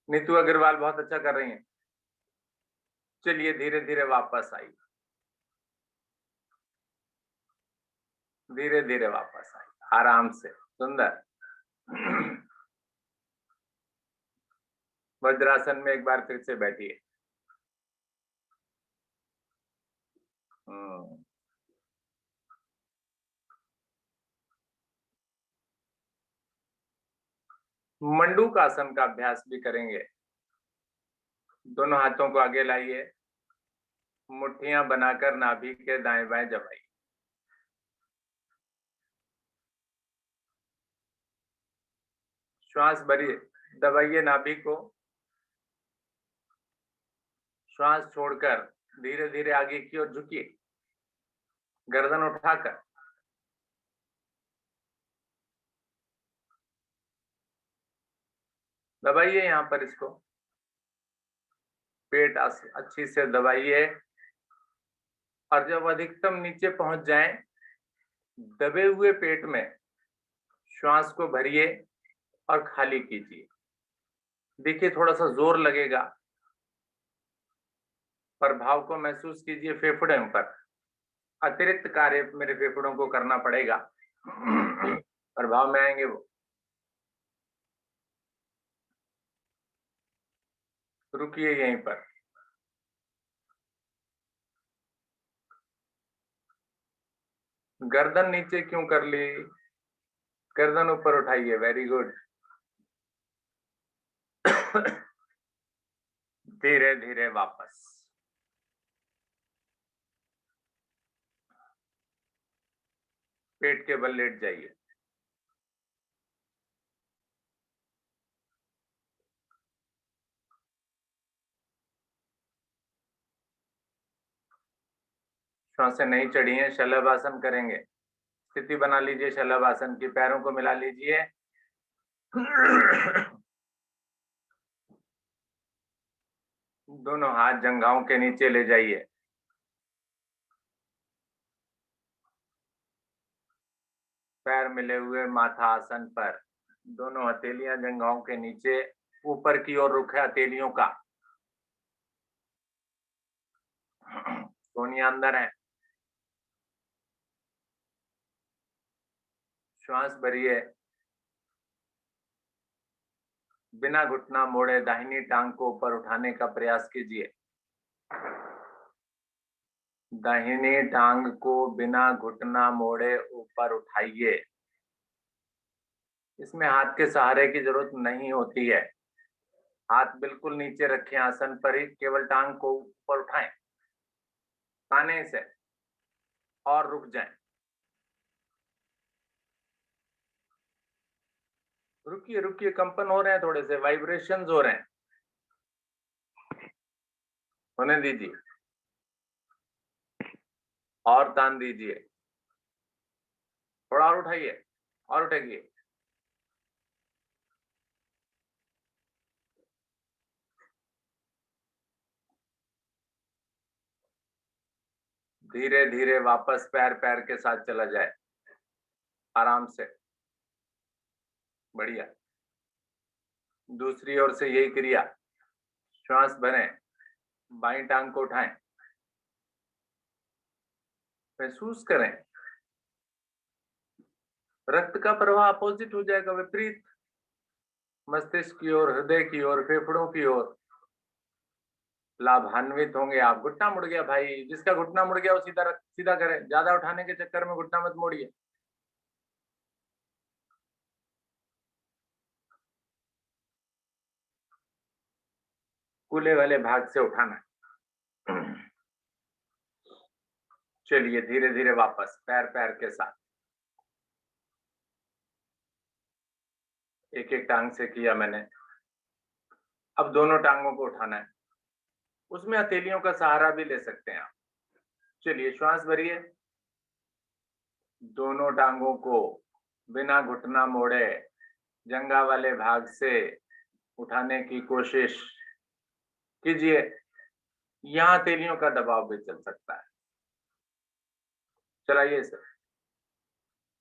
नीतू अग्रवाल बहुत अच्छा कर रही हैं। चलिए धीरे धीरे वापस आइए, धीरे धीरे वापस आइए, आराम से, सुंदर। वज्रासन में एक बार फिर से बैठिए। मंडूक आसन का अभ्यास भी करेंगे। दोनों हाथों को आगे लाइए, मुट्ठियां बनाकर नाभि के दाएं बाएं जमाइए। श्वास भरिए, दबाइए नाभि को। श्वास छोड़कर धीरे धीरे आगे की ओर झुकिए, गर्दन उठाकर। दबाइए यहाँ पर इसको, पेट अच्छी से दबाइए, और जब अधिकतम नीचे पहुंच जाए, दबे हुए पेट में श्वास को भरिए और खाली कीजिए। देखिए थोड़ा सा जोर लगेगा, प्रभाव को महसूस कीजिए फेफड़ों पर, अतिरिक्त कार्य मेरे फेफड़ों को करना पड़ेगा, प्रभाव में आएंगे वो। रुकिए यहीं पर, गर्दन नीचे क्यों कर ली, गर्दन ऊपर उठाइए, वेरी गुड। धीरे धीरे वापस, पेट के बल लेट जाइए। श्वासें नहीं चढ़ी हैं, शलभासन करेंगे। स्थिति बना लीजिए शलभासन की, पैरों को मिला लीजिए। दोनों हाथ जंघाओं के नीचे ले जाइए। पैर मिले हुए माथा आसन पर, दोनों हथेलियां जंघाओं के नीचे, ऊपर की ओर रुख है हथेलियों का, कोहनियां अंदर है। श्वास भरिए, बिना घुटना मोड़े दाहिनी टांग को ऊपर उठाने का प्रयास कीजिए। दाहिनी टांग को बिना घुटना मोड़े ऊपर उठाइए। इसमें हाथ के सहारे की जरूरत नहीं होती है, हाथ बिल्कुल नीचे रखें आसन पर ही, केवल टांग को ऊपर उठाएं ताने से और रुक जाएं। रुकिए रुकिए, कंपन हो रहे हैं, थोड़े से वाइब्रेशंस हो रहे हैं, होने दीजिए और तान दीजिए। थोड़ा और उठाइए, और उठाइए। धीरे धीरे वापस पैर पैर के साथ चला जाए, आराम से, बढ़िया। दूसरी ओर से यही क्रिया, श्वास भरें, बाईं टांग को उठाएं, महसूस करें रक्त का प्रवाह अपोजिट हो जाएगा, विपरीत, मस्तिष्क की ओर, हृदय की ओर, फेफड़ों की ओर लाभान्वित होंगे आप। घुटना मुड़ गया भाई, जिसका घुटना मुड़ गया वो सीधा सीधा करे, ज्यादा उठाने के चक्कर में घुटना मत मोड़िए। कूल्हे वाले भाग से उठाना। चलिए धीरे धीरे वापस, पैर पैर के साथ, एक एक टांग से किया मैंने। अब दोनों टांगों को उठाना है, उसमें हथेलियों का सहारा भी ले सकते हैं आप। चलिए श्वास भरिए, दोनों टांगों को बिना घुटना मोड़े जंघा वाले भाग से उठाने की कोशिश कीजिए। यहां हथेलियों का दबाव भी चल सकता है, चलाइए इसे।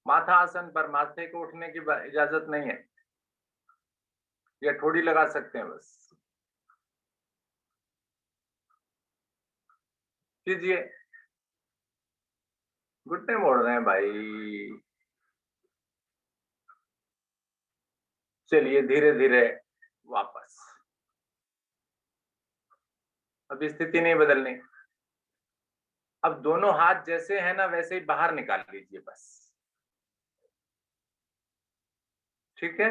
माथा आसन पर माथे को उठने की इजाजत नहीं है, या ठोड़ी लगा सकते हैं बस, कीजिए। घुटने मोड़ रहे हैं भाई। चलिए धीरे धीरे वापस, अब स्थिति नहीं बदलनी। अब दोनों हाथ जैसे है ना वैसे ही बाहर निकाल लीजिए बस, ठीक है।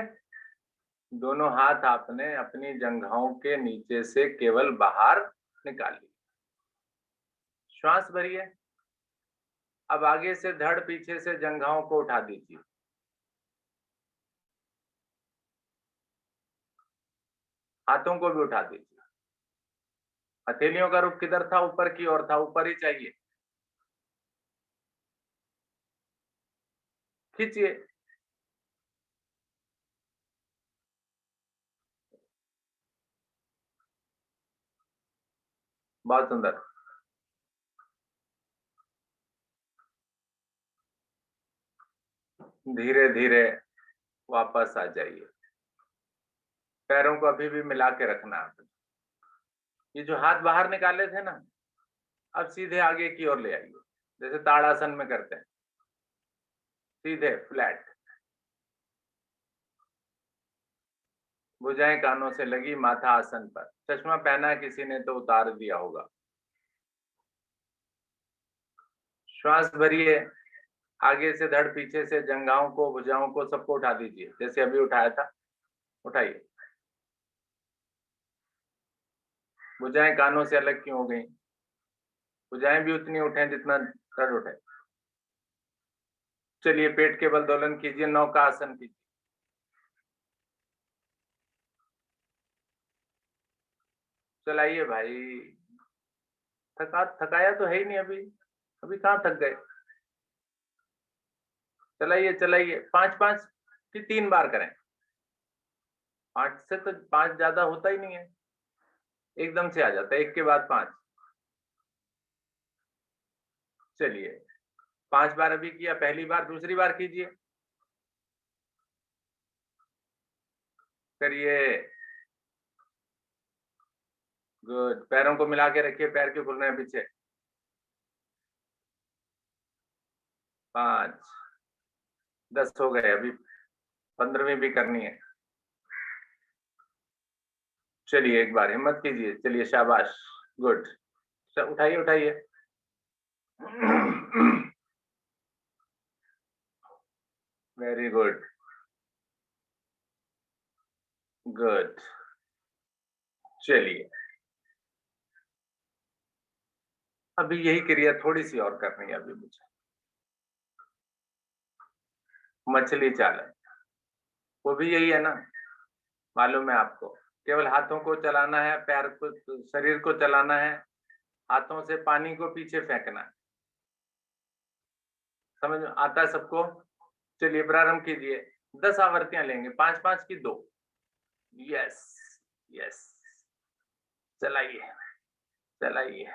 दोनों हाथ आपने अपनी जंघाओं के नीचे से केवल बाहर निकाल लिए। श्वास भरिए, अब आगे से धड़ पीछे से जंघाओं को उठा दीजिए। हाथों को भी उठा दीजिए। हथेलियों का रुख किधर था, ऊपर की ओर था, ऊपर ही चाहिए। खींचिए, बहुत सुंदर। धीरे धीरे वापस आ जाइए। पैरों को अभी भी मिला के रखना है। ये जो हाथ बाहर निकाले थे ना, अब सीधे आगे की ओर ले आइए, जैसे ताड़ासन में करते हैं, सीधे फ्लैट। भुजाएं कानों से लगी, माथा आसन पर। चश्मा पहना किसी ने तो उतार दिया होगा। श्वास भरिए, आगे से धड़, पीछे से जंघाओं को, भुजाओं को, सबको उठा दीजिए, जैसे अभी उठाया था। उठाइए। भुजाएं कानों से अलग क्यों हो गई? भुजाएं भी उतनी उठे जितना धड़ उठे। चलिए, पेट के बल दोलन कीजिए, नौका आसन कीजिए। चलाइए भाई। थकाया तो है ही नहीं अभी। अभी कहाँ थक गए? चलाइए चलाइए। 5-5 की 3 बार करें। 5 से तो 5 ज्यादा होता ही नहीं है, एकदम से आ जाता है, एक के बाद 5। चलिए, 5 बार अभी किया, पहली बार, दूसरी बार कीजिए। करिए। गुड। पैरों को मिला के रखिए, पैर क्यों खुल रहे हैं पीछे? 5, 10 हो गए, अभी 15वीं भी करनी है। चलिए, एक बार हिम्मत कीजिए। चलिए, शाबाश, गुड। उठाइए उठाइए। Very good, good. चलिए, अभी यही क्रिया थोड़ी सी और करनी है अभी मुझे। मछली चालन, वो भी यही है ना, मालूम है आपको। केवल हाथों को चलाना है, पैर को, शरीर को चलाना है, हाथों से पानी को पीछे फेंकना है। समझ में आता है सबको? चलिए, प्रारंभ कीजिए। 10 आवृत्तियां लेंगे, 5-5 की 2। Yes yes. चलाइए चलाइए,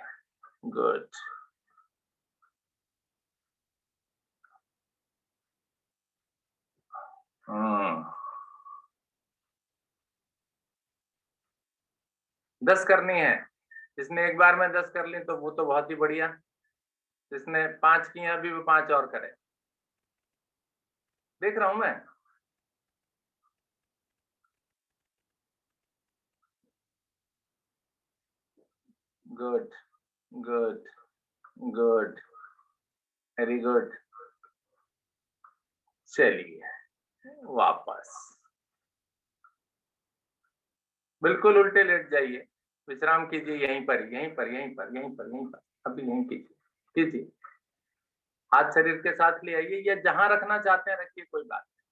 गुड। हम्म, 10 करनी है। जिसने एक बार में 10 कर ली तो वो तो बहुत ही बढ़िया। जिसने 5 की अभी, वो 5 और करे। देख रहा हूं मैं। Good good good, very good. चलिए, वापस बिल्कुल उल्टे लेट जाइए। विश्राम कीजिए यहीं पर, यहीं पर, यहीं पर, यहीं पर, यहीं पर। अभी यहीं कीजिए कीजिए। हाथ शरीर के साथ ले आइए, या जहां रखना चाहते हैं रखिए, कोई बात नहीं।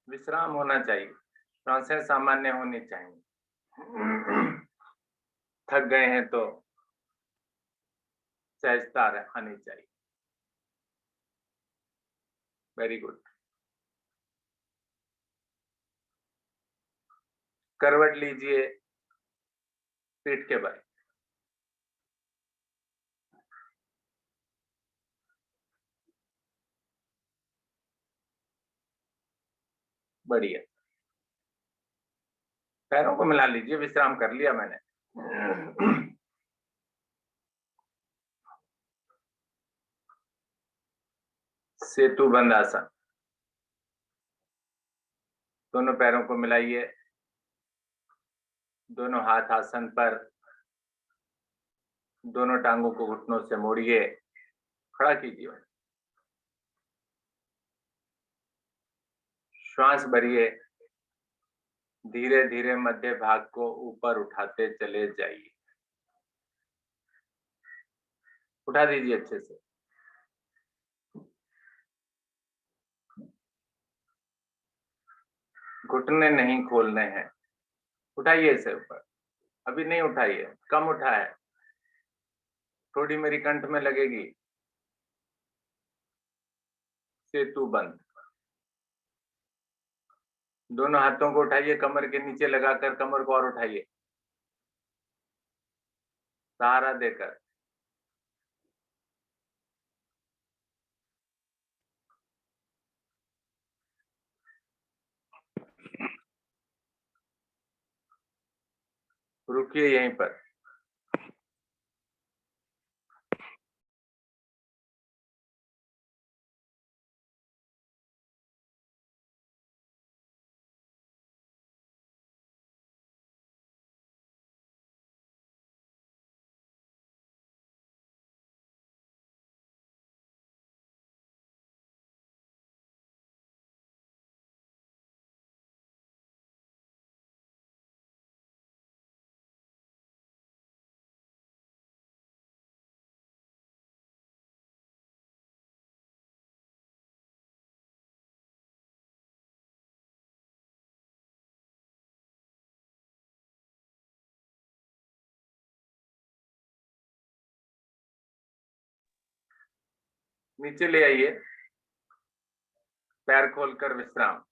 विश्राम होना चाहिए, सांसें सामान्य होनी चाहिए। थक गए हैं तो सहजता आनी चाहिए। Very good. करवट लीजिए, पीठ के बल। बढ़िया। पैरों को मिला लीजिए, विश्राम कर लिया मैंने। सेतु बंद आसन। दोनों पैरों को मिलाइए, दोनों हाथ आसन पर, दोनों टांगों को घुटनों से मोड़िए, खड़ा कीजिए। श्वास भरिए, धीरे धीरे मध्य भाग को ऊपर उठाते चले जाइए। उठा दीजिए अच्छे से। घुटने नहीं खोलने हैं। उठाइए इसे ऊपर। अभी नहीं उठाइए, कम उठा है, थोड़ी मेरी कंठ में लगेगी। सेतु बंद। दोनों हाथों को उठाइए, कमर के नीचे लगाकर कमर को और उठाइए। सहारा देकर रुकिए यहीं पर। नीचे ले आइए, पैर खोलकर विश्राम।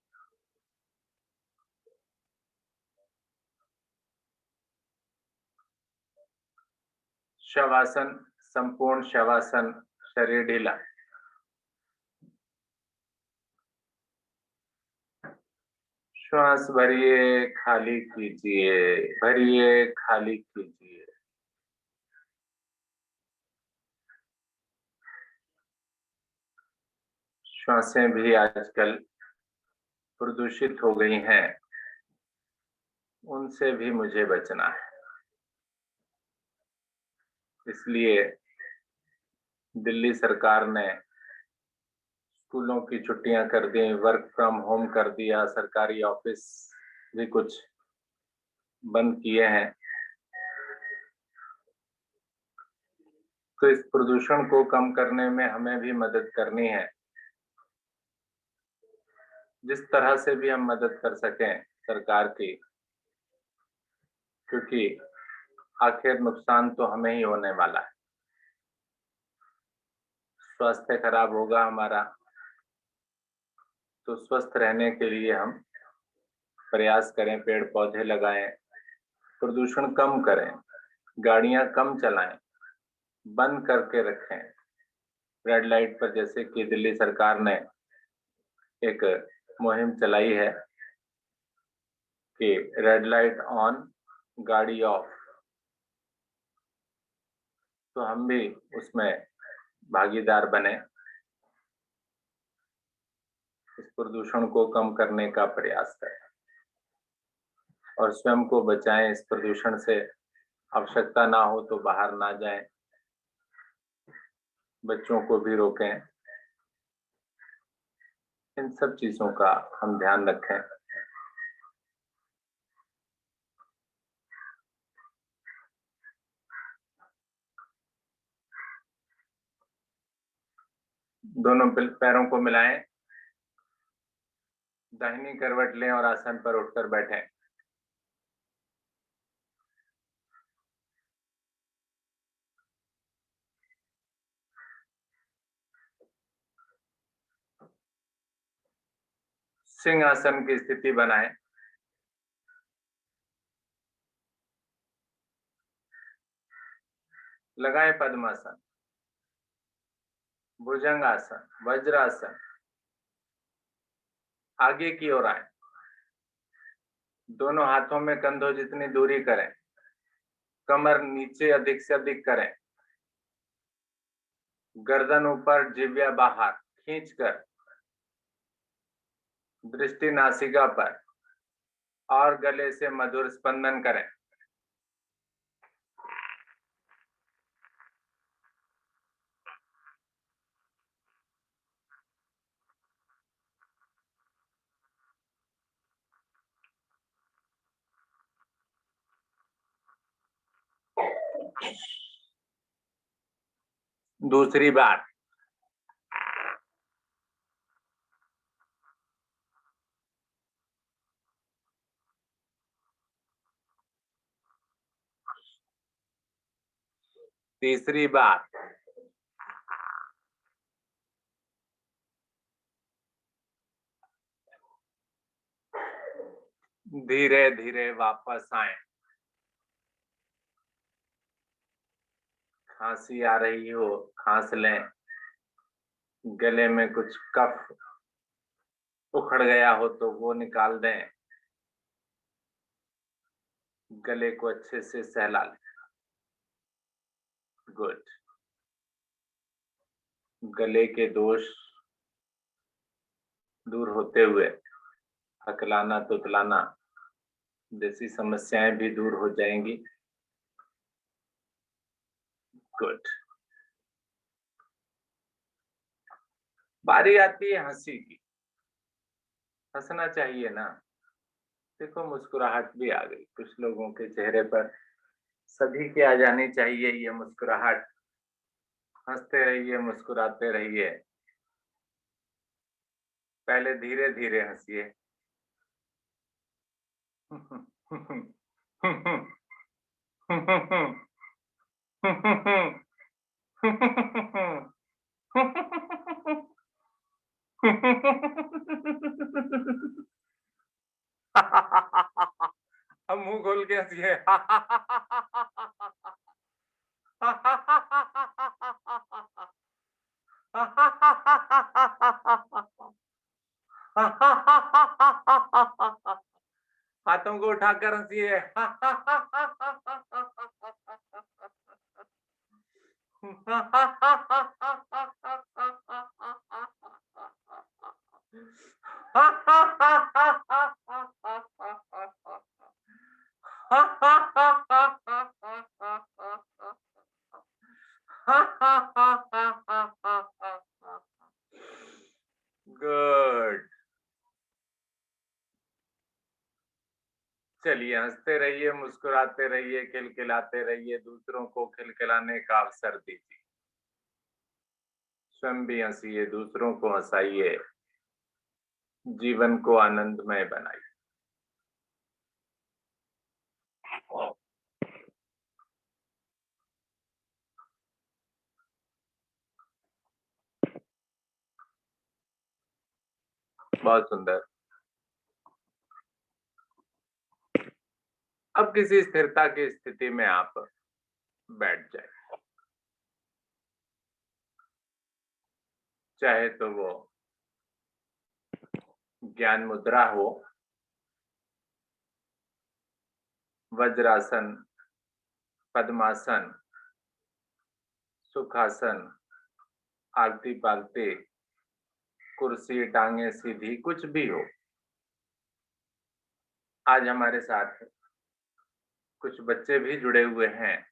शवासन, संपूर्ण शवासन, शरीर ढीला। श्वास भरिए, खाली कीजिए, भरिए, खाली कीजिए। श्वासें भी आजकल प्रदूषित हो गई हैं, उनसे भी मुझे बचना है। इसलिए दिल्ली सरकार ने स्कूलों की छुट्टियां कर दी, वर्क फ्रॉम होम कर दिया, सरकारी ऑफिस भी कुछ बंद किए हैं। तो इस प्रदूषण को कम करने में हमें भी मदद करनी है। जिस तरह से भी हम मदद कर सकें सरकार की, क्योंकि आखिर नुकसान तो हमें ही होने वाला है। स्वास्थ्य खराब होगा हमारा, तो स्वस्थ रहने के लिए हम प्रयास करें, पेड़ पौधे लगाएं, प्रदूषण कम करें, गाड़ियां कम चलाएं, बंद करके रखें। रेड लाइट पर जैसे कि दिल्ली सरकार ने एक मुहिम चलाई है कि रेड लाइट ऑन, गाड़ी ऑफ, तो हम भी उसमें भागीदार बने, इस प्रदूषण को कम करने का प्रयास करें और स्वयं को बचाएं इस प्रदूषण से। आवश्यकता ना हो तो बाहर ना जाएं, बच्चों को भी रोकें। इन सब चीजों का हम ध्यान रखें। दोनों पैरों को मिलाएं, दाहिनी करवट लें और आसन पर उठकर बैठें। सिंहासन की स्थिति बनाएं। लगाएं पद्मासन, भुजंगासन, वज्रासन। आगे की ओर आए, दोनों हाथों में कंधों जितनी दूरी करें, कमर नीचे अधिक से अधिक करें, गर्दन ऊपर, जिह्वा बाहर खींचकर, दृष्टि नासिका पर और गले से मधुर स्पंदन करें। दूसरी बार, तीसरी बार, धीरे धीरे वापस आए। खांसी आ रही हो, खांस लें। गले में कुछ कफ उखड़ गया हो तो वो निकाल दें। गले को अच्छे से सहला लें। गुड। गले के दोष दूर होते हुए हकलाना तुतलाना जैसी समस्याएं भी दूर हो जाएंगी। गुड। बारी आती है हंसी की। हंसना चाहिए ना। देखो मुस्कुराहट भी आ गई कुछ लोगों के चेहरे पर। सभी की आ जानी चाहिए ये मुस्कुराहट। हंसते रहिए, मुस्कुराते रहिए। पहले धीरे धीरे हंसिए। अब मुंह खोल के हंसिए। हाथों को उठाकर हंसिए। गुड। चलिए हंसते रहिए, मुस्कुराते रहिए, खिलखिलाते रहिए। दूसरों को खिलखिलाने का अवसर दीजिए। स्वयं भी हंसिए, दूसरों को हंसाइए। जीवन को आनंदमय बनाइए। बहुत सुंदर। अब किसी स्थिरता की स्थिति में आप बैठ जाए। चाहे तो वो ज्ञान मुद्रा हो, वज्रासन, पद्मासन, सुखासन, आलती पालती, कुर्सी, टांगे सीधी, कुछ भी हो। आज हमारे साथ कुछ बच्चे भी जुड़े हुए हैं।